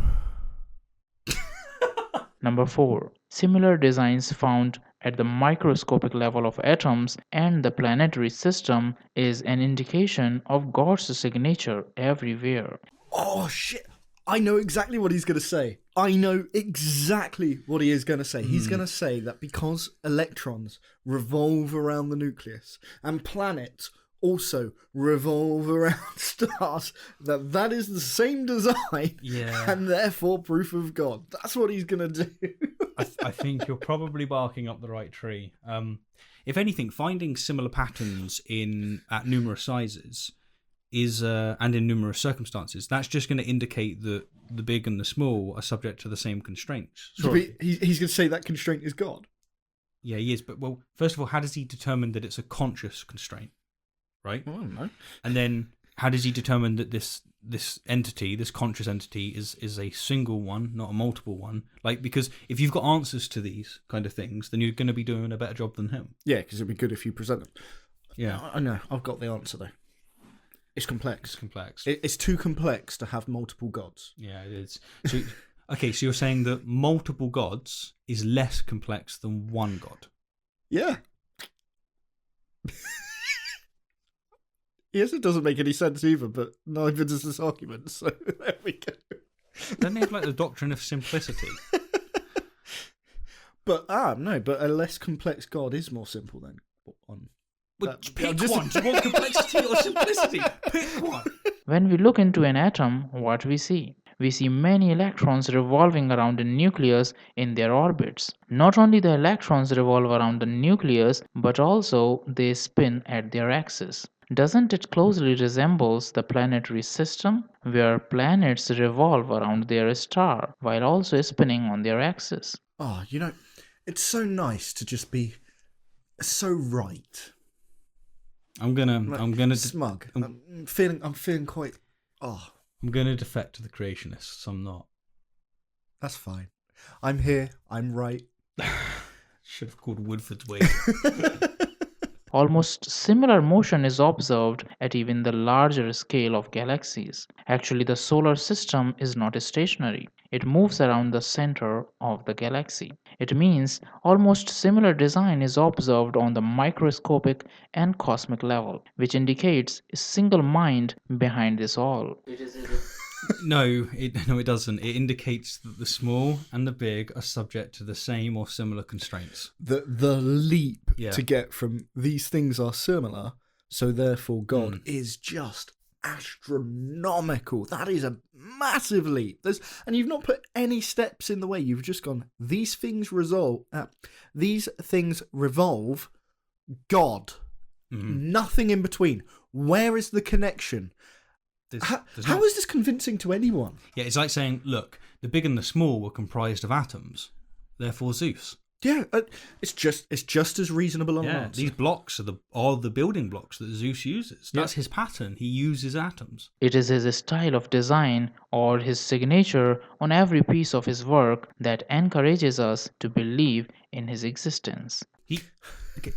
Number 4. Similar designs found at the microscopic level of atoms and the planetary system is an indication of God's signature everywhere. Oh, shit. I know exactly what he's going to say. I know exactly what he is going to say. He's going to say that because electrons revolve around the nucleus and planets also revolve around stars, that is the same design and therefore proof of God. That's what he's going to do. I think you're probably barking up the right tree. If anything, finding similar patterns at numerous sizes is and in numerous circumstances, that's just going to indicate that the big and the small are subject to the same constraints. He's going to say that constraint is God. Yeah, he is. But, well, first of all, how does he determine that it's a conscious constraint? Right? Well, I don't know. And then how does he determine that this entity, this conscious entity, is a single one, not a multiple one? Like, because if you've got answers to these kind of things, then you're going to be doing a better job than him. Yeah, because it'd be good if you present them. Yeah. I know. I've got the answer, though. It's complex. It's complex. It's too complex to have multiple gods. Yeah, it is. So, okay, so you're saying that multiple gods is less complex than one god? Yeah. Yes, it doesn't make any sense either, but neither does this argument, so there we go. Don't they have like the doctrine of simplicity? But a less complex god is more simple than one. Pick one. Do you want complexity or simplicity? Pick one. When we look into an atom, what we see? We see many electrons revolving around the nucleus in their orbits. Not only the electrons revolve around the nucleus, but also they spin at their axis. Doesn't it closely resembles the planetary system, where planets revolve around their star while also spinning on their axis? Oh, it's so nice to just be so right. I'm gonna smug. I'm feeling quite. Oh, I'm gonna defect to the creationists. I'm not. That's fine. I'm here. I'm right. Should have called Woodford's way. Almost similar motion is observed at even the larger scale of galaxies. Actually, the solar system is not stationary. It moves around the center of the galaxy. It means almost similar design is observed on the microscopic and cosmic level, which indicates a single mind behind this all. No, it doesn't. It indicates that the small and the big are subject to the same or similar constraints. The leap to get from these things are similar, so therefore God is just astronomical. That is a massive leap. And you've not put any steps in the way. You've just gone, these things revolve God. Nothing in between. Where is the connection? How is this convincing to anyone? Yeah, it's like saying, look, the big and the small were comprised of atoms, therefore Zeus. Yeah, it's just as reasonable on an answer. These blocks are the building blocks that Zeus uses. That's his pattern. He uses atoms. It is his style of design or his signature on every piece of his work that encourages us to believe in his existence.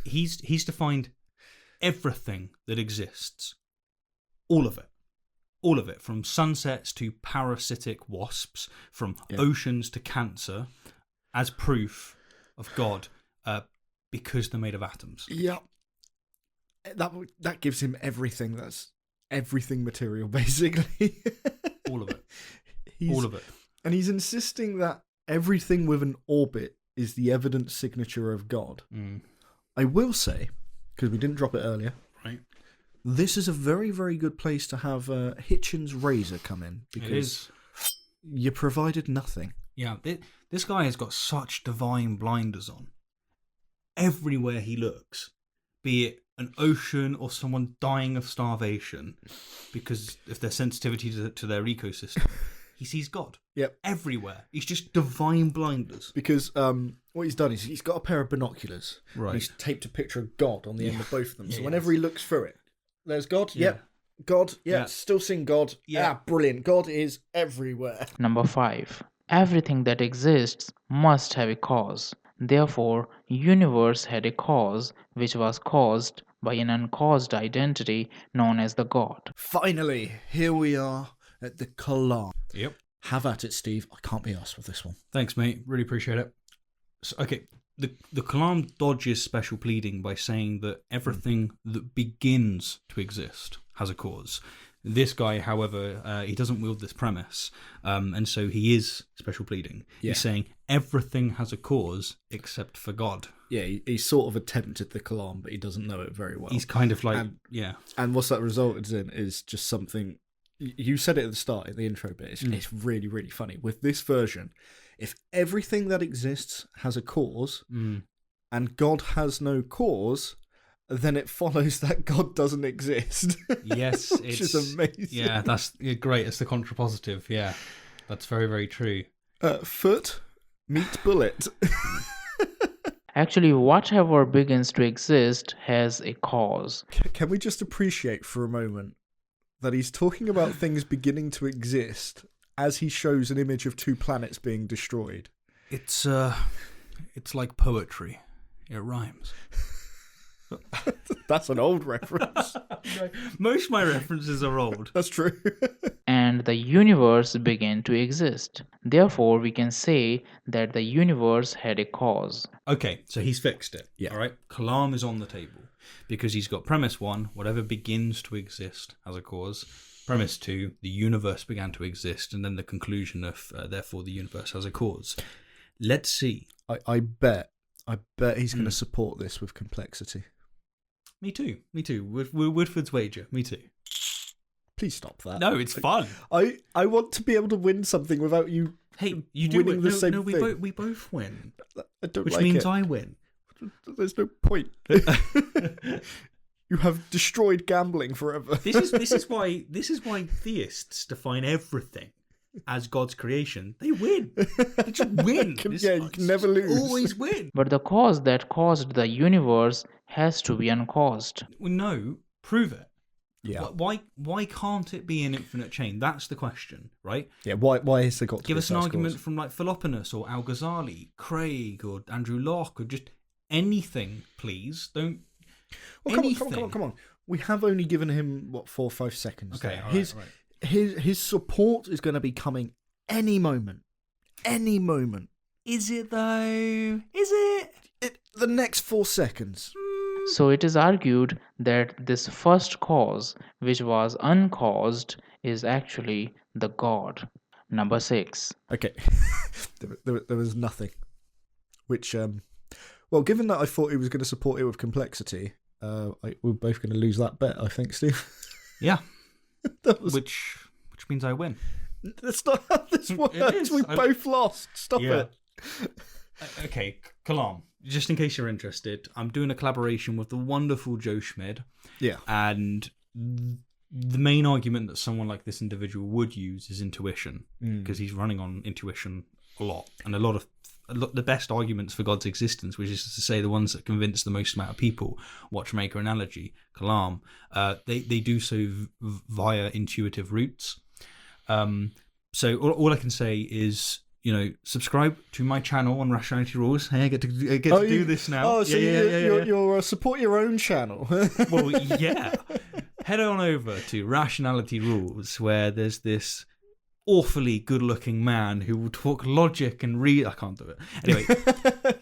He's defined everything that exists. All of it, from sunsets to parasitic wasps, from oceans to cancer, as proof of God, because they're made of atoms. Yeah, that gives him everything. That's everything material, basically. All of it. All of it. And he's insisting that everything with an orbit is the evidence signature of God. I will say, because we didn't drop it earlier, right? This is a very, very good place to have Hitchens' razor come in, because you provided nothing. Yeah, this guy has got such divine blinders on. Everywhere he looks, be it an ocean or someone dying of starvation because of their sensitivity to their ecosystem, he sees God. Yep. Everywhere. He's just divine blinders. Because what he's done is he's got a pair of binoculars. Right. And he's taped a picture of God on the end of both of them. So whenever he looks through it, there's God. Yep. God. Yeah. Still seeing God. Yeah. Brilliant. God is everywhere. Number 5. Everything that exists must have a cause. Therefore, universe had a cause which was caused by an uncaused identity known as the God. Finally, here we are at the Kalam. Yep. Have at it, Steve. I can't be asked with this one. Thanks, mate. Really appreciate it. So, okay, the Kalam dodges special pleading by saying that everything that begins to exist has a cause. This guy, however, he doesn't wield this premise, and so he is special pleading. Yeah. He's saying everything has a cause except for God. Yeah, he sort of attempted the Kalam, but he doesn't know it very well. He's kind of like, And what's that resulted in is just something... You said it at the start, in the intro bit. It's really, really funny. With this version, if everything that exists has a cause, and God has no cause... then it follows that God doesn't exist. Yes, which is amazing. Yeah, that's great. It's the contrapositive. Yeah, that's very, very true. Foot, meet bullet. Actually, whatever begins to exist has a cause. Can we just appreciate for a moment that he's talking about things beginning to exist as he shows an image of 2 planets being destroyed? It's like poetry. It rhymes. That's an old reference. No, most of my references are old. That's true. And the universe began to exist. Therefore, we can say that the universe had a cause. Okay, so he's fixed it. Yeah. All right. Kalam is on the table because he's got premise 1, whatever begins to exist has a cause. Premise 2, the universe began to exist, and then the conclusion of therefore the universe has a cause. Let's see. I bet he's going to support this with complexity. Me too. Woodford's wager. Me too. Please stop that. No, it's fun. I want to be able to win something without you. Hey, you do winning win. the same thing. We both win. I don't which like means it. I win. There's no point. You have destroyed gambling forever. This is why theists define everything as God's creation. They win. They just win. You can never lose. Always win. But the cause that caused the universe has to be uncaused. Well, no, prove it. Yeah. Why can't it be an infinite chain? That's the question, right? Yeah. Why has there got to give be us an such argument cause? from like Philoponus or Al Ghazali, Craig or Andrew Locke or just anything, please. Don't. Well, come on. We have only given him 4 or 5 seconds. Okay. There. All right. His support is going to be coming any moment. Any moment. Is it though? Is it? The next 4 seconds. So it is argued that this first cause, which was uncaused, is actually the God. Number 6. Okay. there was nothing. Which, well, given that I thought he was going to support it with complexity, we're both going to lose that bet, I think, Steve. Yeah. Was... Which means I win. That's not how this works. We both lost. Stop it. Okay, Kalam, just in case you're interested, I'm doing a collaboration with the wonderful Joe Schmid. Yeah. And the main argument that someone like this individual would use is intuition, because he's running on intuition a lot. And a lot of the best arguments for God's existence, which is to say the ones that convince the most amount of people, Watchmaker analogy, Kalam, they do so via intuitive routes. So all I can say is, subscribe to my channel on Rationality Rules. Hey, I get to do this now. Oh, so you're support your own channel. Well, yeah. Head on over to Rationality Rules, where there's this awfully good-looking man who will talk logic and read. I can't do it. Anyway.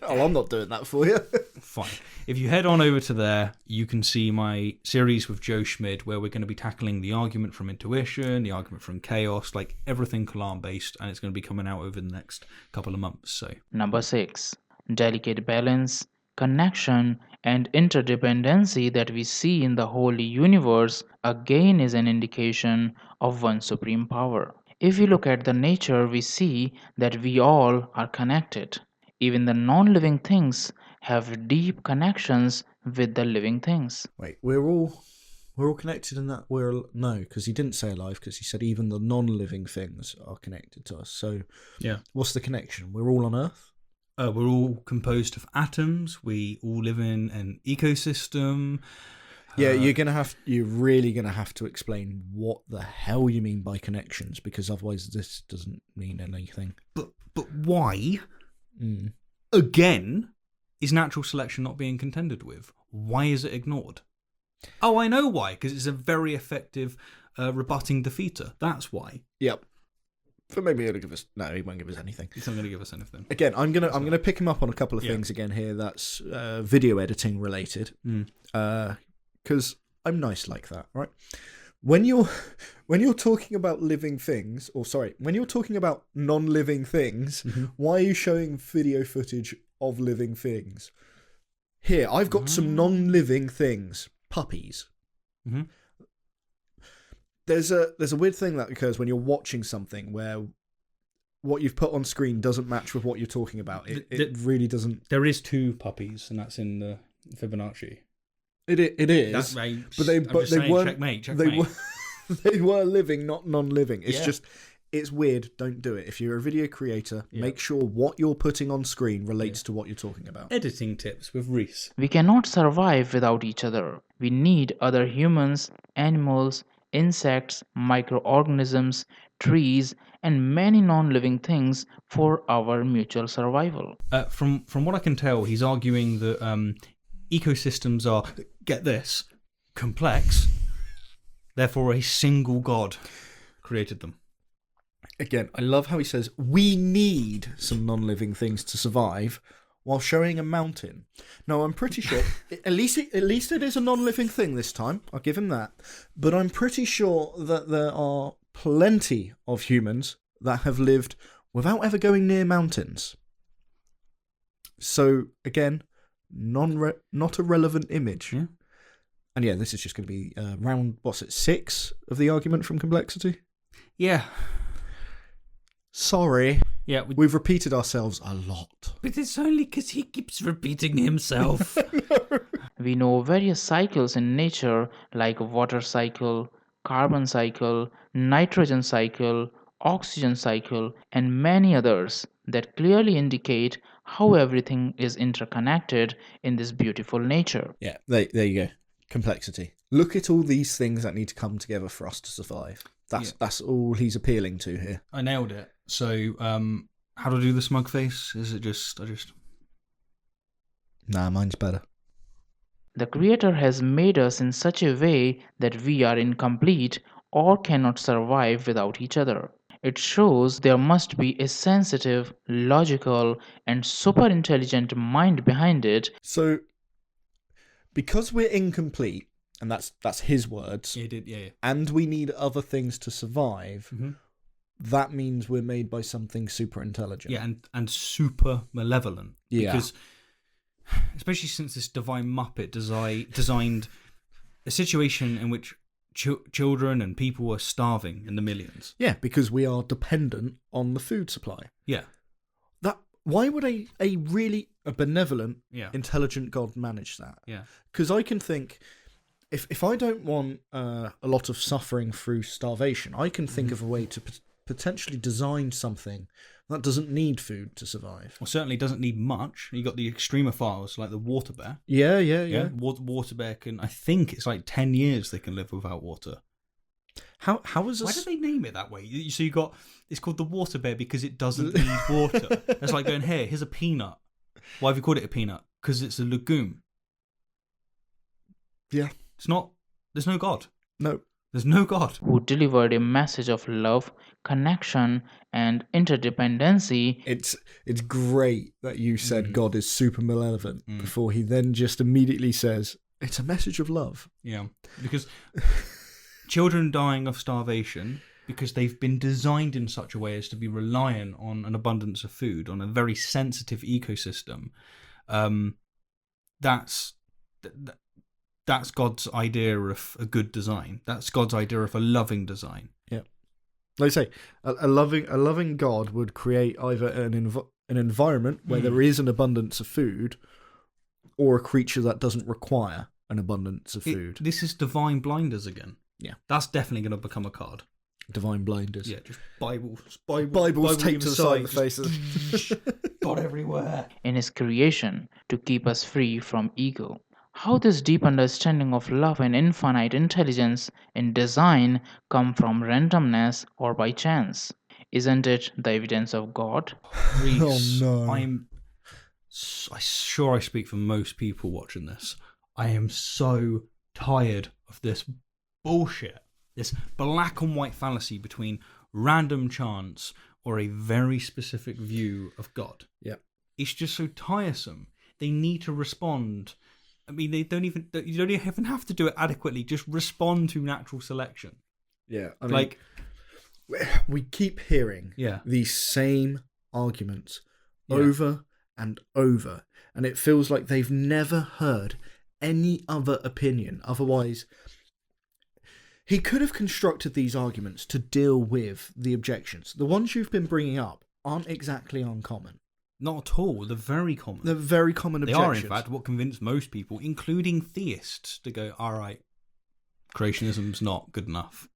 Oh, I'm not doing that for you. Fine. If you head on over to there, you can see my series with Joe Schmid, where we're going to be tackling the argument from intuition, the argument from chaos, like everything Kalam-based, and it's going to be coming out over the next couple of months. So, Number 6. Delicate balance, connection, and interdependency that we see in the holy universe again is an indication of one supreme power. If we look at the nature, we see that we all are connected. Even the non-living things have deep connections with the living things. Wait, we're all connected in that no, because he didn't say alive, because he said even the non-living things are connected to us. So, yeah, what's the connection? We're all on Earth. We're all composed of atoms. We all live in an ecosystem. Yeah, you're really gonna have to explain what the hell you mean by connections, because otherwise this doesn't mean anything. But why? Again, is natural selection not being contended with? Why is it ignored? Oh, I know why. Because it's a very effective rebutting defeater. That's why. Yep. But maybe he'll give us. No, he won't give us anything. He's not going to give us anything. Again, I'm gonna pick him up on a couple of things again here. That's video editing related. Because I'm nice like that, right? When you're talking about living things, when you're talking about non-living things, why are you showing video footage of living things? Here, I've got some non-living things, puppies. There's a weird thing that occurs when you're watching something where what you've put on screen doesn't match with what you're talking about. It really doesn't. There is 2 puppies, and that's in the Fibonacci. It is, but they weren't. Checkmate. They were living, not non-living. It's just, it's weird. Don't do it. If you're a video creator, make sure what you're putting on screen relates to what you're talking about. Editing tips with Reese. We cannot survive without each other. We need other humans, animals, insects, microorganisms, trees, and many non-living things for our mutual survival. From what I can tell, he's arguing that ecosystems are, get this, complex. Therefore, a single God created them. Again, I love how he says, we need some non-living things to survive, while showing a mountain. Now, I'm pretty sure, at least it is a non-living thing this time, I'll give him that, but I'm pretty sure that there are plenty of humans that have lived without ever going near mountains. So, again, not a relevant image. Yeah. And yeah, this is just going to be round, 6 of the argument from complexity? Yeah. Sorry. Yeah, we've repeated ourselves a lot. But it's only because he keeps repeating himself. We know various cycles in nature like water cycle, carbon cycle, nitrogen cycle, oxygen cycle, and many others that clearly indicate how everything is interconnected in this beautiful nature. Yeah, there you go. Complexity. Look at all these things that need to come together for us to survive. That's all he's appealing to here. I nailed it. So, how to do the smug face? Is it just... Nah, mine's better. The Creator has made us in such a way that we are incomplete or cannot survive without each other. It shows there must be a sensitive, logical, and super intelligent mind behind it. So, because we're incomplete, and that's his words. Yeah, he did. Yeah. And we need other things to survive. Mm-hmm. That means we're made by something super intelligent. Yeah, and super malevolent. Yeah. Because, especially since this divine Muppet designed a situation in which children and people were starving in the millions. Yeah, because we are dependent on the food supply. Yeah. Why would a benevolent, intelligent God manage that? Yeah. Because I can think, if I don't want a lot of suffering through starvation, I can think of a way to potentially design something that doesn't need food to survive. Well, certainly doesn't need much. You got the extremophiles like the water bear. Yeah. Water bear can, I think it's like 10 years they can live without water. How is this? Why did they name it that way? So you got, it's called the water bear because it doesn't need water. It's like going, here's a peanut. Why have you called it a peanut? Because it's a legume. Yeah. It's not, there's no God. No. There's no God. Who delivered a message of love, connection, and interdependency. It's great that you said God is super malevolent before he then just immediately says, it's a message of love. Yeah. Because children dying of starvation, because they've been designed in such a way as to be reliant on an abundance of food, on a very sensitive ecosystem, that's God's idea of a good design. That's God's idea of a loving design. Yeah. Like I say, a loving God would create either an environment where there is an abundance of food, or a creature that doesn't require an abundance of food. This is divine blinders again. Yeah. That's definitely going to become a card. Divine blinders. Yeah, just Bibles taped to the side of the faces. God everywhere. In his creation to keep us free from ego. How this deep understanding of love and infinite intelligence in design come from randomness or by chance? Isn't it the evidence of God? Reese, Oh no. I'm sure I speak for most people watching this. I am so tired of this bullshit. This black and white fallacy between random chance or a very specific view of God. Yeah. It's just so tiresome. They need to respond. I mean, you don't even have to do it adequately. Just respond to natural selection. Yeah. I mean, we keep hearing these same arguments over and over, and it feels like they've never heard any other opinion. Otherwise, he could have constructed these arguments to deal with the objections. The ones you've been bringing up aren't exactly uncommon. Not at all. They're very common. They're very common objections. They are, in fact, what convinced most people, including theists, to go, all right, creationism's not good enough.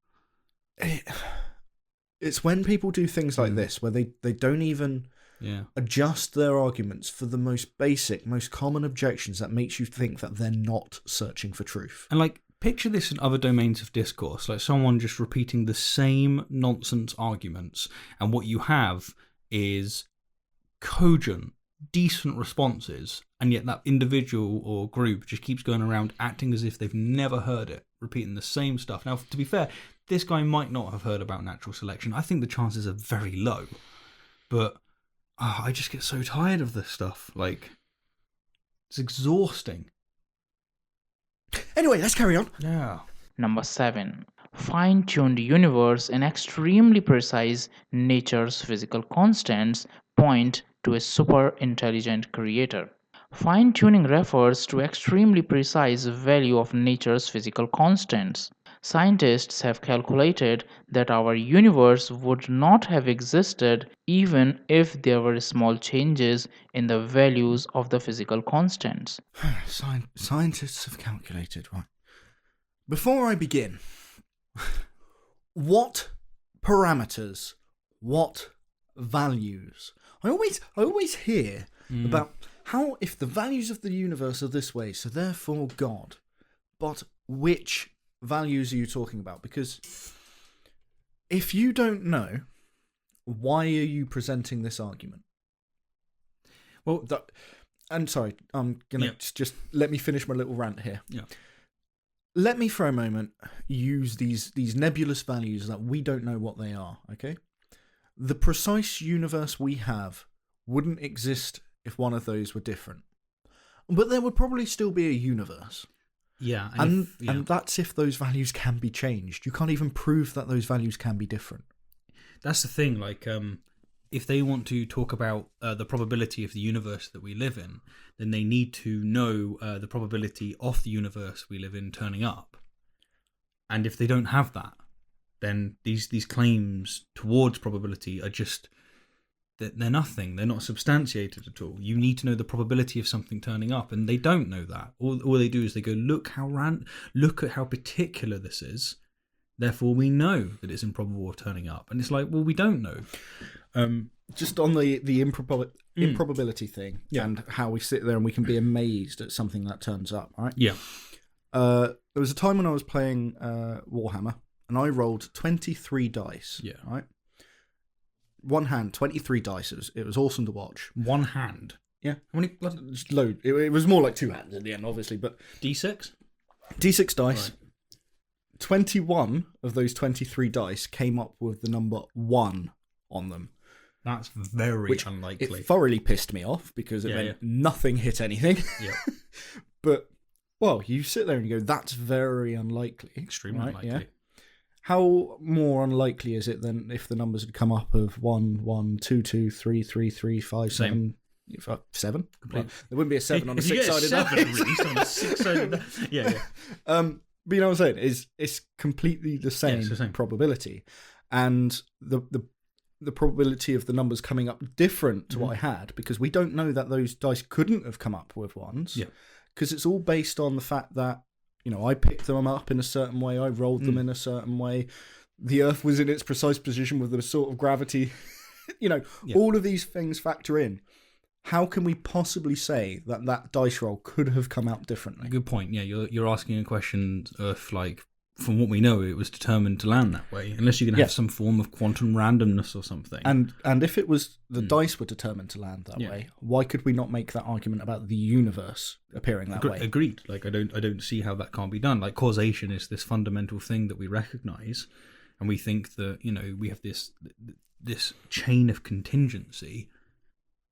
It's when people do things like this, where they don't even adjust their arguments for the most basic, most common objections, that makes you think that they're not searching for truth. And, like, picture this in other domains of discourse, like someone just repeating the same nonsense arguments, and what you have is cogent, decent responses, and yet that individual or group just keeps going around acting as if they've never heard it, repeating the same stuff. Now, to be fair, this guy might not have heard about natural selection. I think the chances are very low, but I just get so tired of this stuff. Like, it's exhausting. Anyway, let's carry on. Yeah. Number 7. Fine-tuned universe and extremely precise nature's physical constants point to a super intelligent creator. Fine-tuning refers to extremely precise value of nature's physical constants. Scientists have calculated that our universe would not have existed even if there were small changes in the values of the physical constants. Scientists have calculated, right? Before I begin, what parameters, what values? I always hear about how if the values of the universe are this way, so therefore God. But which values are you talking about? Because if you don't know, why are you presenting this argument? Well, I'm sorry, I'm gonna just let me finish my little rant here. Yeah. Let me for a moment use these nebulous values that we don't know what they are, okay? The precise universe we have wouldn't exist if one of those were different. But there would probably still be a universe. Yeah, and that's if those values can be changed. You can't even prove that those values can be different. That's the thing. Like, if they want to talk about the probability of the universe that we live in, then they need to know the probability of the universe we live in turning up. And if they don't have that, then these claims towards probability are just, they're nothing. They're not substantiated at all. You need to know the probability of something turning up, and they don't know that. All they do is they go, look at how particular this is. Therefore, we know that it's improbable of turning up. And it's like, well, we don't know. Just on the improbability thing, and how we sit there and we can be amazed at something that turns up, right? Yeah. There was a time when I was playing Warhammer, and I rolled 23 dice. Yeah. Right? One hand, 23 dice. It was awesome to watch. One hand? Yeah. How many? Just load. It was more like two hands in the end, obviously, but... D6? D6 dice. Right. 21 of those 23 dice came up with the number 1 on them. That's very unlikely. It thoroughly pissed me off because it meant nothing hit anything. Yeah. But, well, you sit there and you go, that's very unlikely. Extremely unlikely. Yeah? How more unlikely is it than if the numbers had come up of 1, 1, 2, 2, 3, 3, 3, 5, 7? 7? Well, there wouldn't be a 7 on a six-sided die. Yeah. But you know what I'm saying? It's completely the same, probability. And the probability of the numbers coming up different to what I had, because we don't know that those dice couldn't have come up with ones. Yeah. Because it's all based on the fact that, you know, I picked them up in a certain way, I rolled them in a certain way, the Earth was in its precise position with the sort of gravity. You know, all of these things factor in. How can we possibly say that that dice roll could have come out differently? Good point. Yeah, you're asking a question of, like, from what we know, it was determined to land that way, unless you're going to have some form of quantum randomness or something. And if it was the dice were determined to land that way, why could we not make that argument about the universe appearing that way? Agreed. Like, I don't see how that can't be done. Like, causation is this fundamental thing that we recognise, and we think that, you know, we have this chain of contingency.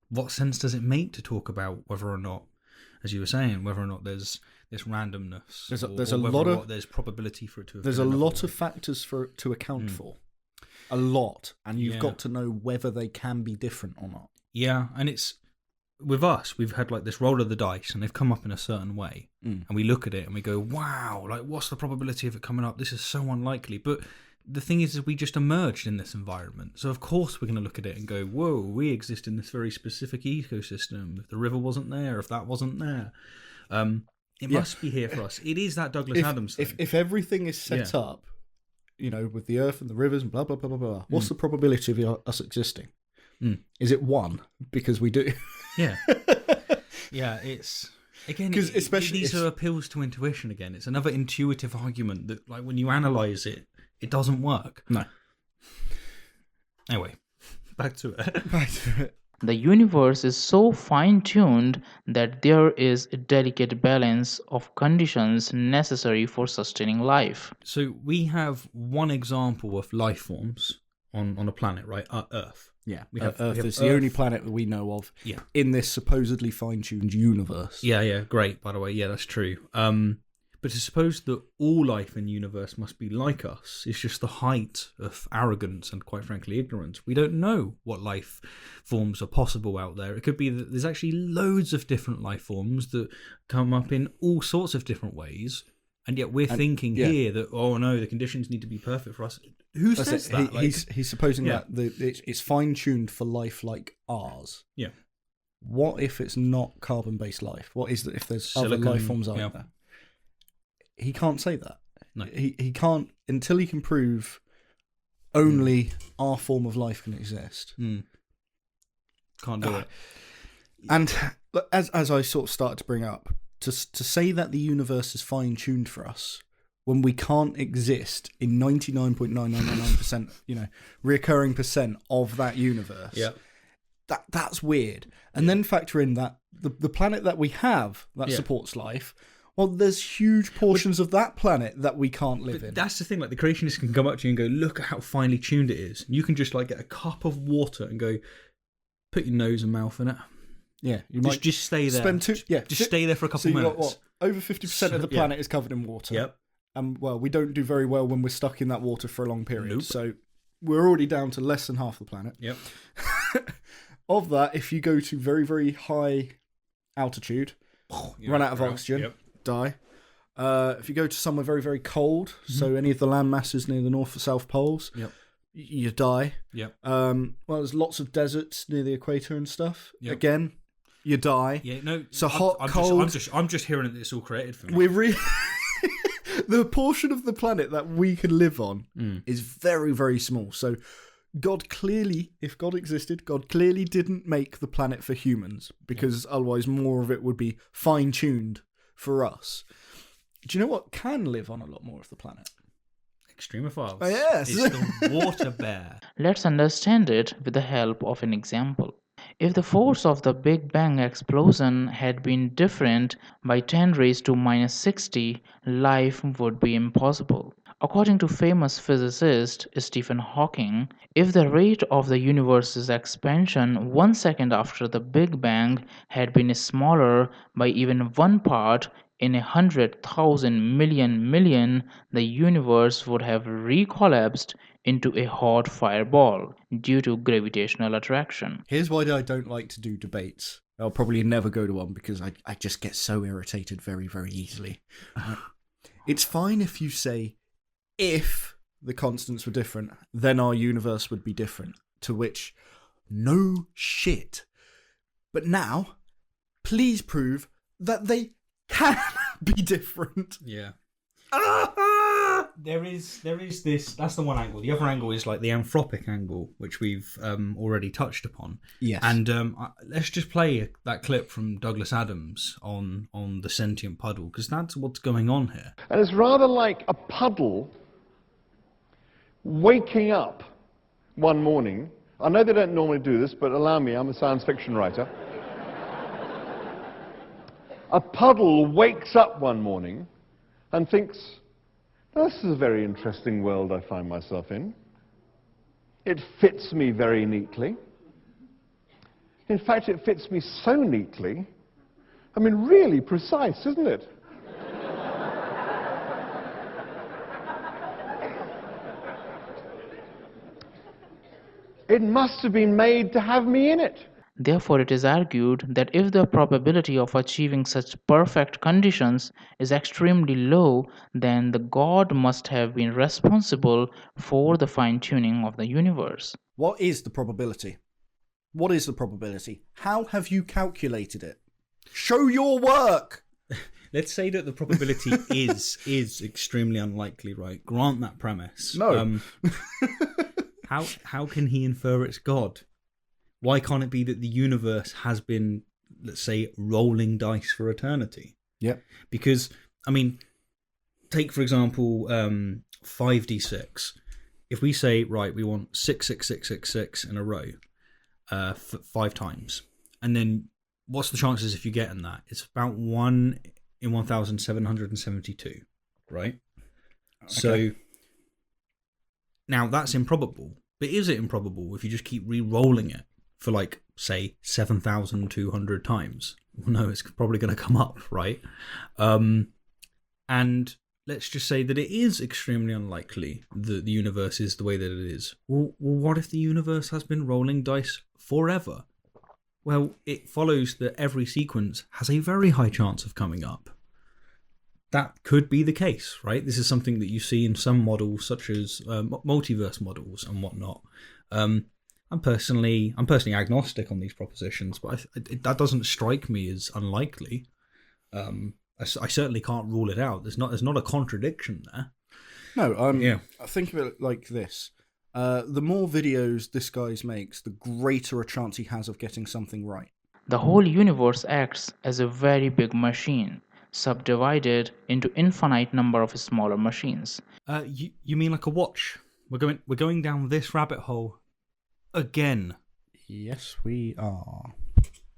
What sense does it make to talk about whether or not, as you were saying, whether or not there's this randomness, there's probability for it to have there's a lot of factors for it to account for, a lot, and you've got to know whether they can be different or not. Yeah, and it's with us, we've had like this roll of the dice, and they've come up in a certain way, and we look at it and we go, wow, like what's the probability of it coming up? This is so unlikely. But the thing is we just emerged in this environment, so of course we're going to look at it and go, whoa, we exist in this very specific ecosystem. If the river wasn't there, if that wasn't there, it must be here for us. It is that Douglas Adams thing. If everything is set up, you know, with the earth and the rivers and blah blah blah blah blah, what's the probability of us existing? Is it 1? Because we do. Yeah. Yeah, it's again, especially these are appeals to intuition again. It's another intuitive argument that, like, when you analyze it, it doesn't work. No. Anyway, back to it. The universe is so fine-tuned that there is a delicate balance of conditions necessary for sustaining life. So we have one example of life forms on a planet, right? Earth. Yeah, Earth is the only planet that we know of in this supposedly fine-tuned universe. Yeah, great, by the way. Yeah, that's true. But to suppose that all life in the universe must be like us is just the height of arrogance and, quite frankly, ignorance. We don't know what life forms are possible out there. It could be that there's actually loads of different life forms that come up in all sorts of different ways, and yet we're thinking here that, oh no, the conditions need to be perfect for us. Who says that? He's supposing that it's fine-tuned for life like ours. Yeah. What if it's not carbon-based life? What is if there's Silicon, other life forms out there? He can't say that. No. He can't until he can prove only our form of life can exist. Can't do it. And as I sort of started to bring up, to say that the universe is fine-tuned for us when we can't exist in 99.9999%, you know, reoccurring percent of that universe. Yeah. That's weird. And then factor in that the planet that we have that supports life, well, there's huge portions of that planet that we can't live in. That's the thing. Like, the creationists can come up to you and go, look at how finely tuned it is. And you can just, like, get a cup of water and go, put your nose and mouth in it. Yeah, you might just stay there. Just stay there for a couple so you minutes. got, what, over 50% of the planet is covered in water. Yep. And well, we don't do very well when we're stuck in that water for a long period. Nope. So we're already down to less than half the planet. Yep. Of that, if you go to very, very high altitude, run out of oxygen, die. If you go to somewhere very, very cold, so any of the land masses near the North or South Poles, you die. Yep. Well, there's lots of deserts near the equator and stuff. Yep. Again, you die. Yeah, no. So hot, cold. I'm just hearing that it's all created for me. We're really the portion of the planet that we can live on is very, very small. So God clearly, if God existed, God clearly didn't make the planet for humans, because otherwise more of it would be fine-tuned for us. Do you know what can live on a lot more of the planet? Extremophiles. Oh, yes. It's the water bear. Let's understand it with the help of an example. If the force of the Big Bang explosion had been different by 10 raised to minus 60, life would be impossible. According to famous physicist Stephen Hawking, if the rate of the universe's expansion 1 second after the Big Bang had been smaller by even 1 part in 100,000 million, the universe would have recollapsed into a hot fireball due to gravitational attraction. Here's why I don't like to do debates. I'll probably never go to one because I just get so irritated very, very easily. It's fine if you say, if the constants were different, then our universe would be different. To which, no shit. But now, please prove that they can be different. Yeah. There is this. That's the one angle. The other angle is like the anthropic angle, which we've already touched upon. Yes. And let's just play that clip from Douglas Adams on the sentient puddle, because that's what's going on here. And it's rather like a puddle waking up one morning. I know they don't normally do this, but allow me, I'm a science fiction writer. A puddle wakes up one morning and thinks, this is a very interesting world I find myself in. It fits me very neatly. In fact, it fits me so neatly, I mean, really precise, isn't it? It must have been made to have me in it. Therefore, it is argued that if the probability of achieving such perfect conditions is extremely low, then the God must have been responsible for the fine-tuning of the universe. What is the probability? What is the probability? How have you calculated it? Show your work! Let's say that the probability is extremely unlikely, right? Grant that premise. No. How can he infer it's God? Why can't it be that the universe has been, let's say, rolling dice for eternity? Yep. Because, I mean, take, for example, 5d6. If we say, right, we want 6 in a row 5 times, and then what's the chances if you get in that? It's about 1 in 1,772, right? Okay. So, now that's improbable. But is it improbable if you just keep re-rolling it for, like, say, 7,200 times? Well, no, it's probably going to come up, right? And let's just say that it is extremely unlikely that the universe is the way that it is. Well, what if the universe has been rolling dice forever? Well, it follows that every sequence has a very high chance of coming up. That could be the case, right? This is something that you see in some models, such as multiverse models and whatnot. I'm personally agnostic on these propositions, but that doesn't strike me as unlikely. I certainly can't rule it out. There's not a contradiction there. No, I think of it like this. The more videos this guy makes, the greater a chance he has of getting something right. The whole universe acts as a very big machine, subdivided into infinite number of smaller machines. You mean like a watch? We're going down this rabbit hole again. Yes, we are.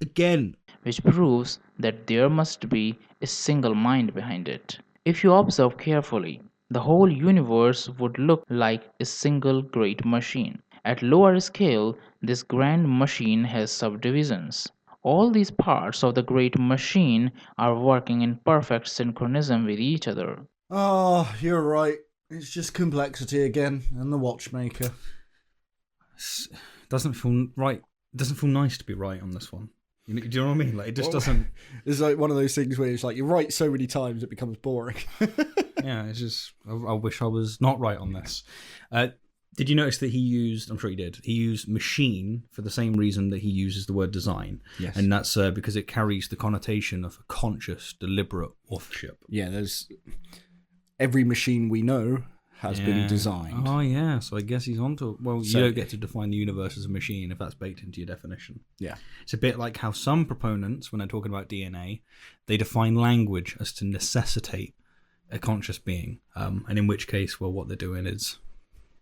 Again. Which proves that there must be a single mind behind it. If you observe carefully, the whole universe would look like a single great machine. At lower scale, this grand machine has subdivisions. All these parts of the great machine are working in perfect synchronism with each other. Oh, you're right. It's just complexity again, and the Watchmaker. Doesn't feel right. It doesn't feel nice to be right on this one. Do you know what I mean? Like, it just doesn't. It's like one of those things where it's like you're right so many times it becomes boring. Yeah, it's just. I wish I was not right on this. Did you notice that he used? I'm sure he did. He used machine for the same reason that he uses the word design. Yes, and that's because it carries the connotation of a conscious, deliberate authorship. Yeah, there's every machine we know has been designed. Oh yeah, so I guess he's onto. Well, you don't get to define the universe as a machine if that's baked into your definition. Yeah, it's a bit like how some proponents, when they're talking about DNA, they define language as to necessitate a conscious being, and in which case, well, what they're doing is,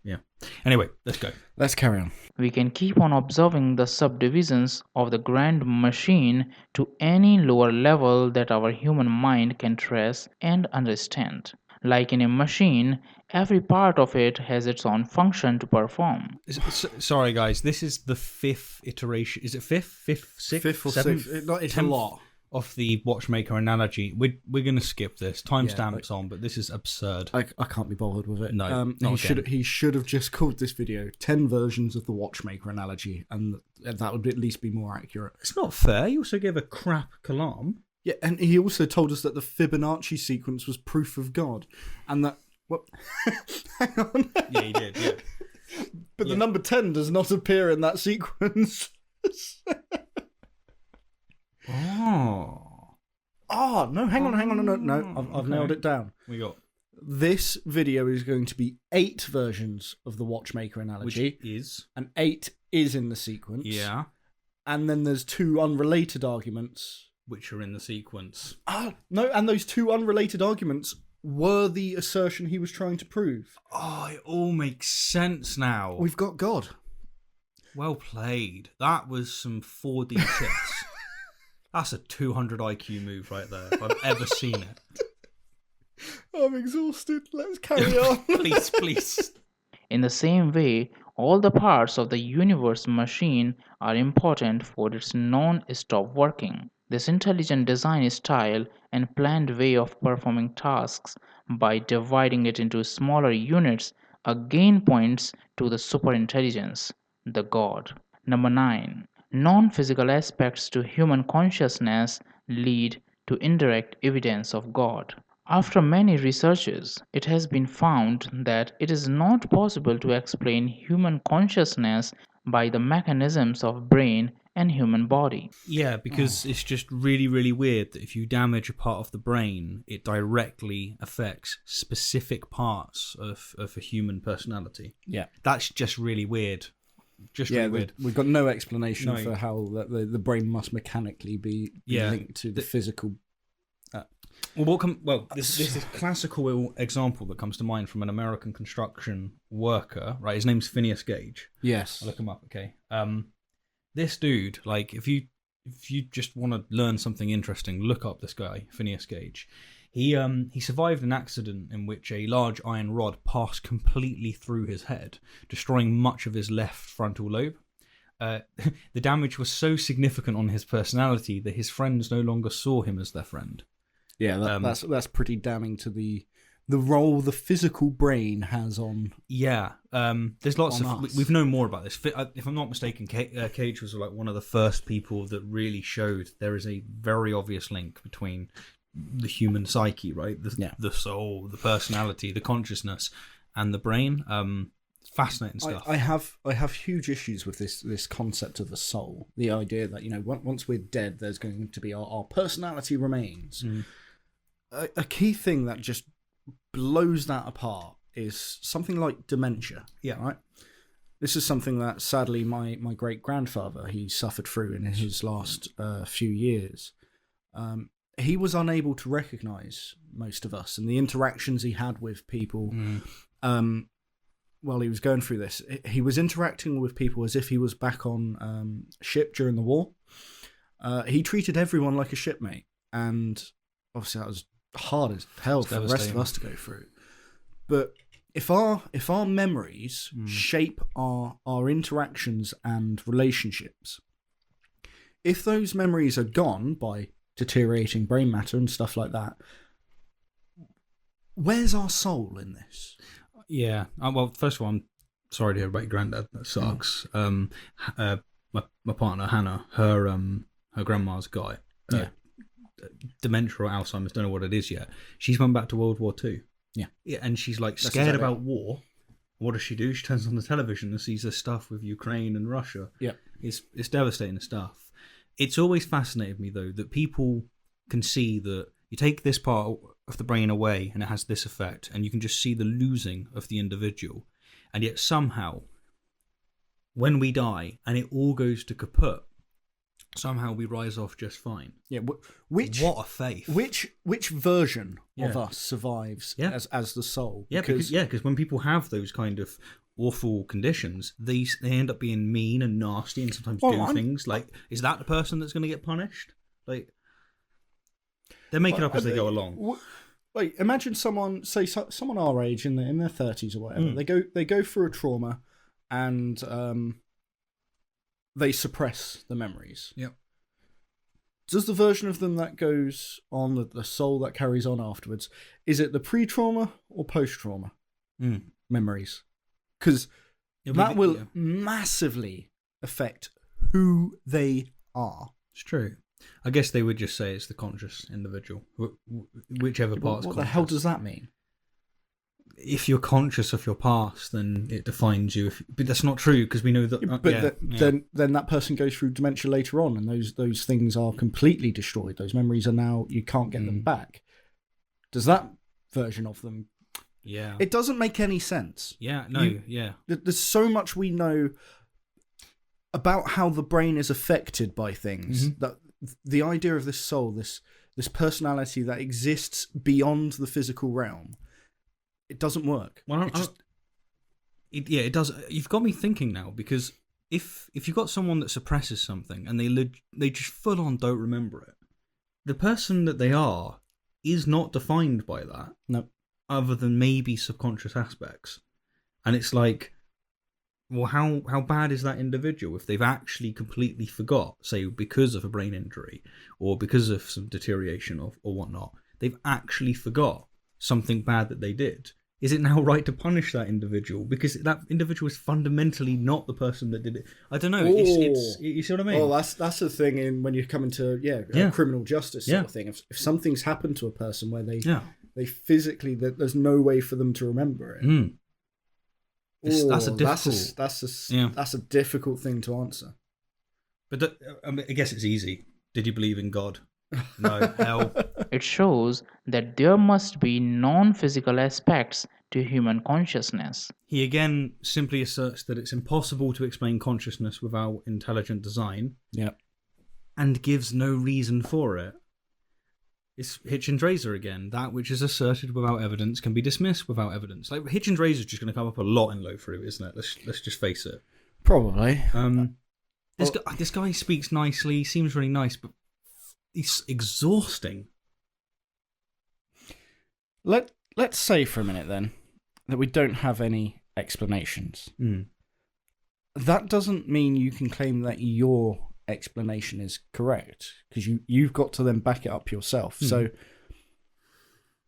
yeah. Anyway, let's go. Let's carry on. We can keep on observing the subdivisions of the grand machine to any lower level that our human mind can trace and understand. Like in a machine, every part of it has its own function to perform. Sorry, guys. This is the fifth iteration. Is it fifth, sixth, fifth or seventh? sixth? It's a lot of the Watchmaker analogy. We're going to skip this. Timestamps on, but this is absurd. I can't be bothered with it. No, he should have just called this video 10 versions of the Watchmaker analogy, and that would at least be more accurate. It's not fair. You also gave a crap kalam. Yeah, and he also told us that the Fibonacci sequence was proof of God, and that what? Hang on. Yeah, he did. Yeah, but the number 10 does not appear in that sequence. No, hang on, no, I've nailed it down. We got this video is going to be 8 versions of the Watchmaker analogy, which is, and 8 is in the sequence. Yeah, and then there's 2 unrelated arguments which are in the sequence. No, and those 2 unrelated arguments were the assertion he was trying to prove. Oh, it all makes sense now. We've got God. Well played. That was some 4D chess. That's a 200 IQ move right there, if I've ever seen it. I'm exhausted. Let's carry on. Please. In the same way, all the parts of the universe machine are important for its non-stop working. This intelligent design style and planned way of performing tasks by dividing it into smaller units again points to the superintelligence, the God. Number 9. Non-physical aspects to human consciousness lead to indirect evidence of God. After many researches, it has been found that it is not possible to explain human consciousness by the mechanisms of brain and human body. Yeah, because it's just really, really weird that if you damage a part of the brain, it directly affects specific parts of a human personality. Yeah. That's just really weird. Really weird. We've got no explanation for how the brain must mechanically be linked to the physical. This is a classical example that comes to mind from an American construction worker, right? His name's Phineas Gage. Yes. I'll look him up, okay? This dude, like, if you just want to learn something interesting, look up this guy, Phineas Gage. He survived an accident in which a large iron rod passed completely through his head, destroying much of his left frontal lobe. The damage was so significant on his personality that his friends no longer saw him as their friend. Yeah, that's pretty damning to the role the physical brain has on. Yeah, there's lots of we've known more about this. If I'm not mistaken, Cage was like one of the first people that really showed there is a very obvious link between the human psyche, right? The soul, the personality, the consciousness, and the brain. Fascinating stuff. I have huge issues with this concept of the soul. The idea that, once we're dead, there's going to be our personality remains. A key thing that just blows that apart is something like dementia. Yeah. Right. This is something that sadly my great grandfather he suffered through in his last few years. He was unable to recognize most of us and the interactions he had with people. While he was going through this, he was interacting with people as if he was back on ship during the war. He treated everyone like a shipmate, and obviously that was hard as hell for the rest of us to go through. But if our memories shape our interactions and relationships, if those memories are gone by deteriorating brain matter and stuff like that, where's our soul in this? Yeah. Well, first of all, I'm sorry to hear about your granddad. That sucks. My partner Hannah, her grandma's got dementia or Alzheimer's. Don't know what it is yet. She's gone back to World War II. Yeah, and she's like scared about war. What does she do? She turns on the television and sees this stuff with Ukraine and Russia. Yeah, it's devastating stuff. It's always fascinated me though that people can see that you take this part of the brain away and it has this effect, and you can just see the losing of the individual, and yet somehow, when we die and it all goes to kaput, somehow we rise off just fine. Yeah, what a faith! Which version of us survives as the soul? Yeah, because when people have those kind of awful conditions, they end up being mean and nasty and sometimes do things like, is that the person that's going to get punished? Like, they make it up as they go along. Like, imagine someone, say someone our age in their 30s or whatever. They go through a trauma and they suppress the memories. Yep. Does the version of them that goes on, the soul that carries on afterwards, is it the pre-trauma or post-trauma memories? Because that will massively affect who they are. It's true. I guess they would just say it's the conscious individual, whichever part's conscious. What the hell does that mean? If you're conscious of your past, then it defines you. But that's not true, because we know that. Then that person goes through dementia later on, and those things are completely destroyed. Those memories are now, you can't get them back. Does that version of them? Yeah. It doesn't make any sense. Yeah. No. There's so much we know about how the brain is affected by things, that the idea of this soul, this personality that exists beyond the physical realm, it doesn't work. Well, it does. You've got me thinking now, because if you've got someone that suppresses something and they just full on don't remember it, the person that they are is not defined by that. No. Other than maybe subconscious aspects. And it's like, well, how bad is that individual if they've actually completely forgot, say because of a brain injury or because of some deterioration or whatnot, they've actually forgot something bad that they did. Is it now right to punish that individual because that individual is fundamentally not the person that did it? I don't know. It's you see what I mean? Oh, that's the thing when you come into criminal justice sort of thing. If something's happened to a person where they physically, there's no way for them to remember it. That's a difficult thing to answer. But I guess it's easy. Did you believe in God? No. Hell. It shows that there must be non-physical aspects to human consciousness. He again simply asserts that it's impossible to explain consciousness without intelligent design. Yeah. And gives no reason for it. It's Hitchens' razor again. That which is asserted without evidence can be dismissed without evidence. Like, Hitchens' razor is just going to come up a lot in Lowfruit, isn't it? Let's just face it. Probably. This guy speaks nicely, seems really nice, but he's exhausting. Let's say for a minute then that we don't have any explanations. That doesn't mean you can claim that your explanation is correct, because you've got to then back it up yourself. So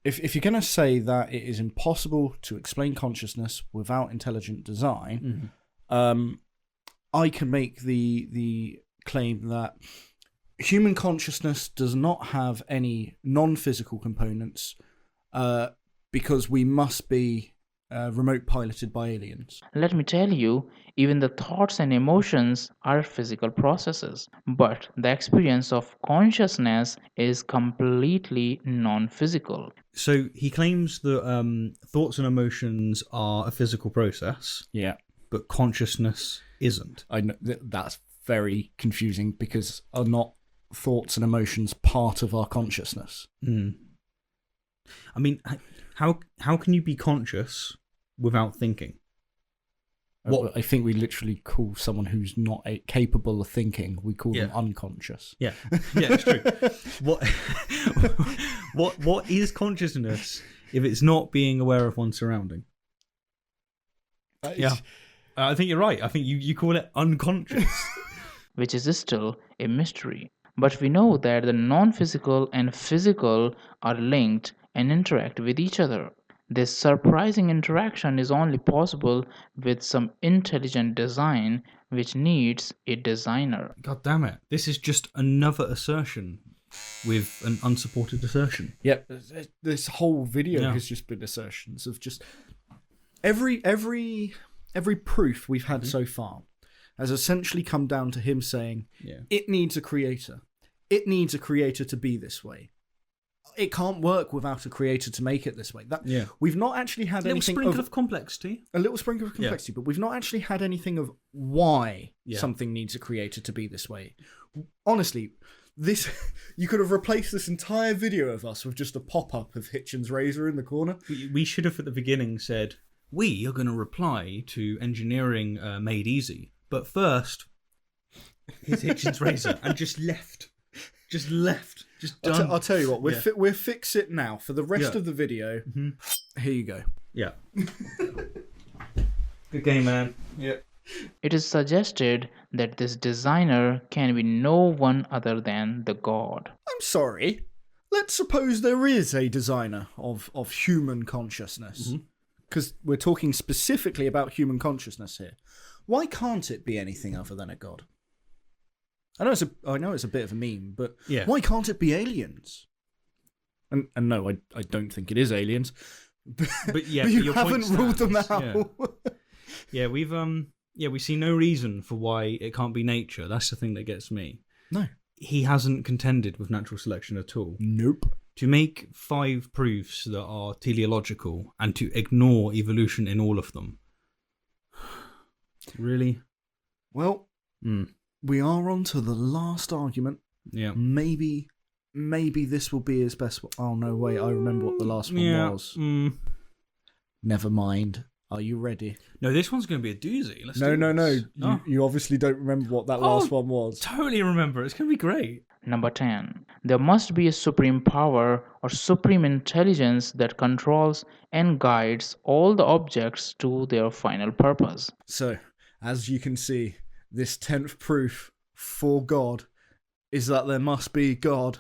if you're going to say that it is impossible to explain consciousness without intelligent design, I can make the claim that human consciousness does not have any non-physical components, because we must be remote piloted by aliens. Let me tell you, even the thoughts and emotions are physical processes, but the experience of consciousness is completely non-physical. So he claims that thoughts and emotions are a physical process. Yeah. But consciousness isn't. I know that's very confusing, because are not thoughts and emotions part of our consciousness? I mean, how can you be conscious without thinking? What I think we literally call someone who's not capable of thinking, we call them unconscious. Yeah, it's true. What is consciousness if it's not being aware of one's surrounding? I think you're right. I think you call it unconscious. which is still a mystery. But we know that the non physical and physical are linked and interact with each other. This surprising interaction is only possible with some intelligent design which needs a designer. God damn it. This is just another assertion with an unsupported assertion. Yep, this whole video has just been assertions of just every proof we've had so far has essentially come down to him saying it needs a creator. It needs a creator to be this way. It can't work without a creator to make it this way. We've not actually had anything of complexity. A little sprinkle of complexity, but we've not actually had anything of why something needs a creator to be this way. Honestly, this you could have replaced this entire video of us with just a pop-up of Hitchens' razor in the corner. We should have at the beginning said, we are going to reply to engineering made easy, but first, here's Hitchens' razor, and just left. Just done. I'll tell you what, we'll fix it now for the rest of the video. Mm-hmm. Here you go. Yeah. Good game, man. Yeah. It is suggested that this designer can be no one other than the God. I'm sorry. Let's suppose there is a designer of human consciousness. Because we're talking specifically about human consciousness here. Why can't it be anything other than a God? I know it's a bit of a meme, but why can't it be aliens? And no, I don't think it is aliens. But you haven't ruled them out. Yeah, we see no reason for why it can't be nature. That's the thing that gets me. No. He hasn't contended with natural selection at all. Nope. To make 5 proofs that are teleological and to ignore evolution in all of them. Really? Well, we are on to the last argument. Yeah. Maybe this will be his best one. Oh, no, wait, I remember what the last one was. Never mind. Are you ready? No, this one's going to be a doozy. No. You obviously don't remember what that last one was. Totally remember. It's going to be great. Number 10. There must be a supreme power or supreme intelligence that controls and guides all the objects to their final purpose. So, as you can see, this 10th proof for God is that there must be God.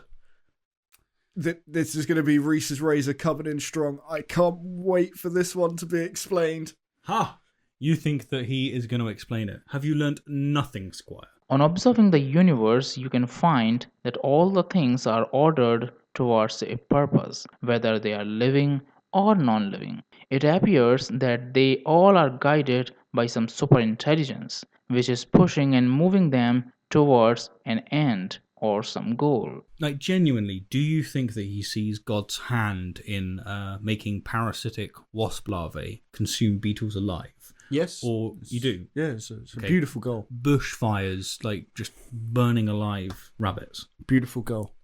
This is going to be Reese's razor coming in strong. I can't wait for this one to be explained. Ha! You think that he is going to explain it. Have you learnt nothing, Squire? On observing the universe, you can find that all the things are ordered towards a purpose, whether they are living or non-living. It appears that they all are guided by some superintelligence, which is pushing and moving them towards an end or some goal. Like, genuinely, do you think that he sees God's hand in making parasitic wasp larvae consume beetles alive? Yes. Or you do? Yeah, it's a beautiful goal. Bushfires, like just burning alive rabbits. Beautiful goal.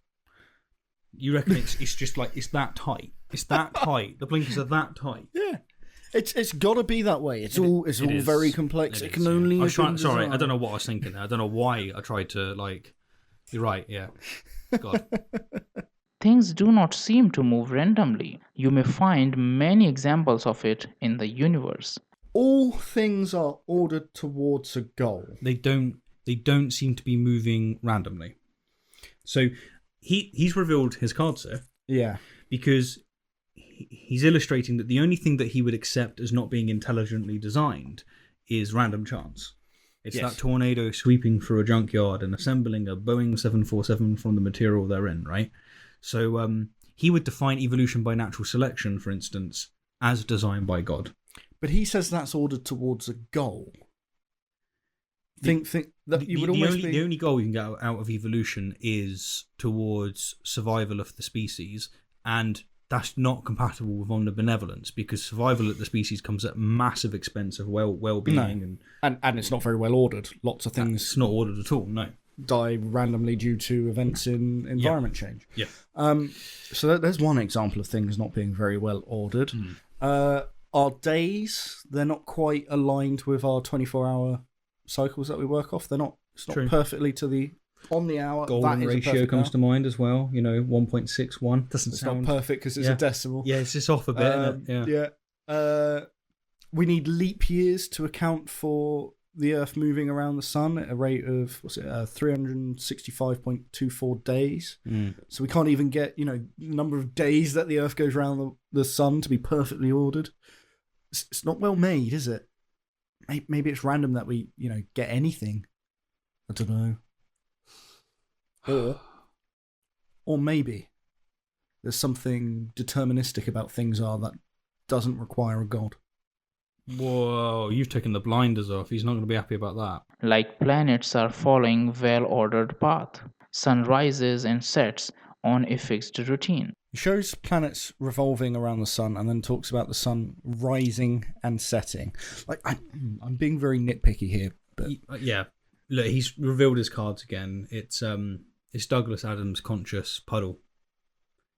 You reckon it's just like, it's that tight? It's that tight? The blinkers are that tight? Yeah. It's got to be that way. It's all very complex. It can only... Sorry, I don't know what I was thinking there. I don't know why I tried to, like... You're right, yeah. God. Things do not seem to move randomly. You may find many examples of it in the universe. All things are ordered towards a goal. They don't seem to be moving randomly. So he's revealed his cards here. Yeah. Because he's illustrating that the only thing that he would accept as not being intelligently designed is random chance. It's that tornado sweeping through a junkyard and assembling a Boeing 747 from the material they're in, right? So he would define evolution by natural selection, for instance, as designed by God. But he says that's ordered towards a goal. Think that you would almost be... The only goal you can get out of evolution is towards survival of the species, and that's not compatible with omnibenevolence, because survival of the species comes at massive expense of well-being. No. And it's not very well ordered. Lots of things... It's not ordered at all, no. Die randomly due to events in environment change. Yeah. So there's one example of things not being very well ordered. Our days, they're not quite aligned with our 24-hour cycles that we work off. It's not perfectly to the... On the hour, golden ratio comes to mind as well. 1.61 doesn't it's sound... not perfect because it's a decimal. Yeah, it's just off a bit. Isn't it? Yeah. We need leap years to account for the Earth moving around the sun at a rate of 365.24 days. So we can't even get the number of days that the Earth goes around the sun to be perfectly ordered. It's not well made, is it? Maybe it's random that we get anything. I don't know. Or maybe there's something deterministic about things that doesn't require a god. Whoa, you've taken the blinders off. He's not going to be happy about that. Like planets are following well-ordered path. Sun rises and sets on a fixed routine. He shows planets revolving around the sun and then talks about the sun rising and setting. Like I'm being very nitpicky here, but yeah. Look, he's revealed his cards again. It's Douglas Adams' conscious puddle,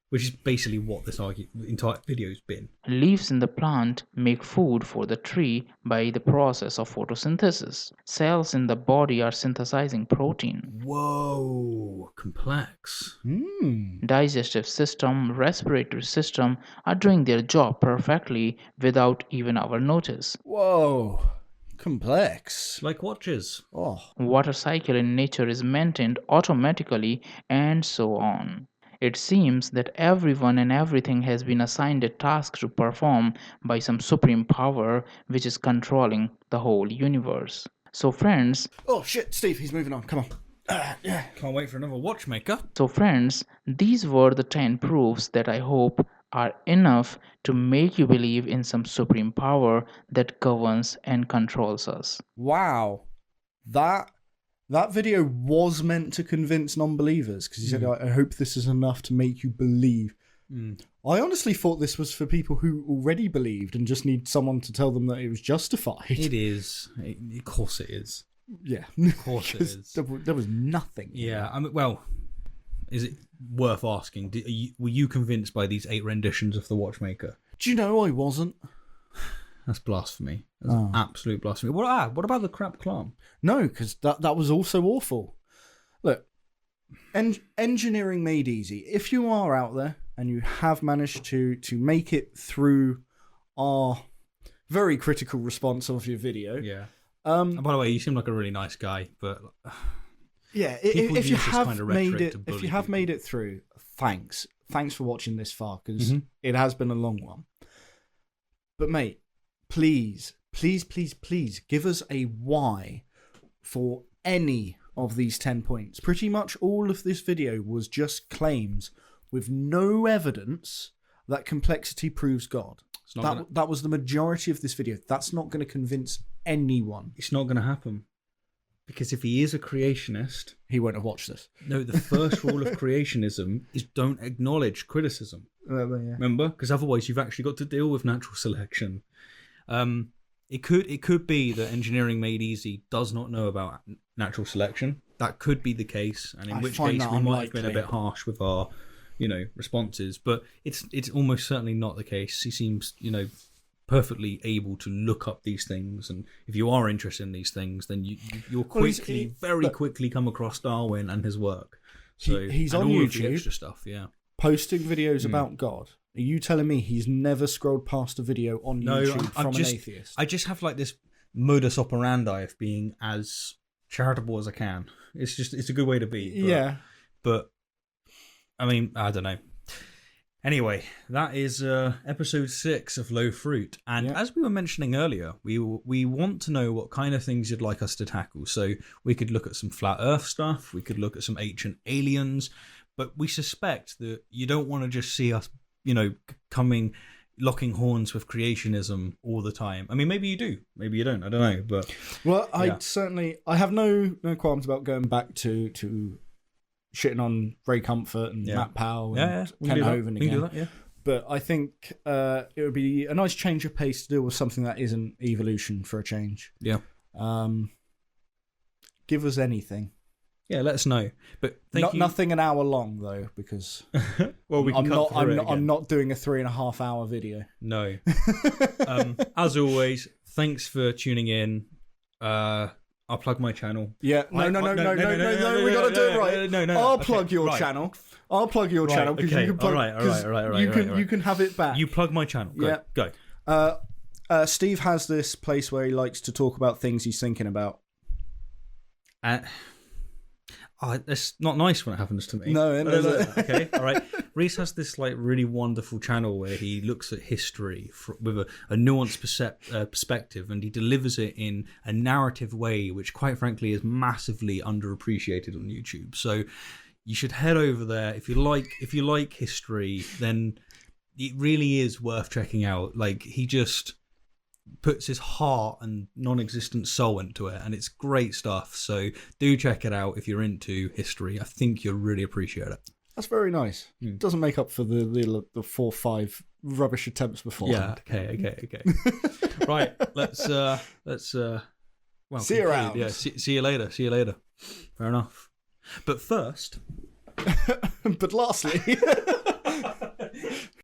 which is basically what this entire video's been. Leaves in the plant make food for the tree by the process of photosynthesis. Cells in the body are synthesizing protein. Whoa, complex. Digestive system, respiratory system are doing their job perfectly without even our notice. Whoa, complex. Like watches. Water cycle in nature is maintained automatically, and so on. It seems that everyone and everything has been assigned a task to perform by some supreme power which is controlling the whole universe. So friends... Oh shit, Steve, he's moving on. Come on. Yeah. Can't wait for another Watchmaker. So friends, these were the 10 proofs that I hope are enough to make you believe in some supreme power that governs and controls us. Wow. That video was meant to convince non-believers, because he said, I hope this is enough to make you believe. I honestly thought this was for people who already believed and just need someone to tell them that it was justified. It is. Of course it is. Yeah. Of course it is. There was nothing. Yeah. I mean, well, is it worth asking? Were you convinced by these 8 renditions of the Watchmaker? Do you know I wasn't? That's blasphemy. That's absolute blasphemy. What about the crap clam? No, because that was also awful. Look, engineering made easy. If you are out there and you have managed to make it through our very critical response of your video. Yeah. And by the way, you seem like a really nice guy, but yeah, if you have made it through, thanks for watching this far, because it has been a long one. But mate, please give us a why for any of these 10 points. Pretty much all of this video was just claims with no evidence that complexity proves God. That was the majority of this video. That's not going to convince anyone. It's not going to happen. Because if he is a creationist... He won't have watched this. No, the first rule of creationism is don't acknowledge criticism. Yeah. Remember? Because otherwise you've actually got to deal with natural selection. It could be that engineering made easy does not know about natural selection. That could be the case, and in which case we might have been a bit harsh with our, responses. But it's almost certainly not the case. He seems, perfectly able to look up these things, and if you are interested in these things, then you'll very quickly come across Darwin and his work. So he's and on all YouTube, of the extra stuff, yeah, posting videos about God. Are you telling me he's never scrolled past a video on YouTube from an atheist? I just have like this modus operandi of being as charitable as I can. It's a good way to be. But I mean, I don't know. Anyway, that is episode 6 of Lowfruit. And as we were mentioning earlier, we want to know what kind of things you'd like us to tackle. So we could look at some flat earth stuff. We could look at some ancient aliens. But we suspect that you don't want to just see us, locking horns with creationism all the time. I mean, maybe you do. Maybe you don't. I don't know. But I have no qualms about going back to shitting on Ray Comfort and Matt Powell and Ken Hovind again. But I think it would be a nice change of pace to deal with something that isn't evolution for a change. Yeah. Give us anything. Yeah, let us know. But nothing an hour long though, because well, I'm not doing a 3.5 hour video. No. As always, thanks for tuning in. I'll plug my channel. Yeah. No. We got to do it right. No. I'll plug your channel. I'll plug your channel because you can plug. All right. You can have it back. You plug my channel. Go. Steve has this place where he likes to talk about things he's thinking about. It's not nice when it happens to me. No, is it? Okay, all right. Reese has this like really wonderful channel where he looks at history with a nuanced perspective, and he delivers it in a narrative way, which, quite frankly, is massively underappreciated on YouTube. So you should head over there if you like history. Then it really is worth checking out. Like, he just puts his heart and non-existent soul into it, and it's great stuff. So do check it out if you're into history. I think you'll really appreciate it. That's very nice. Doesn't make up for the 4 or 5 rubbish attempts before. Yeah. Okay. Right. Let's well, see you around. Yeah. See you later. Fair enough. But first. But lastly.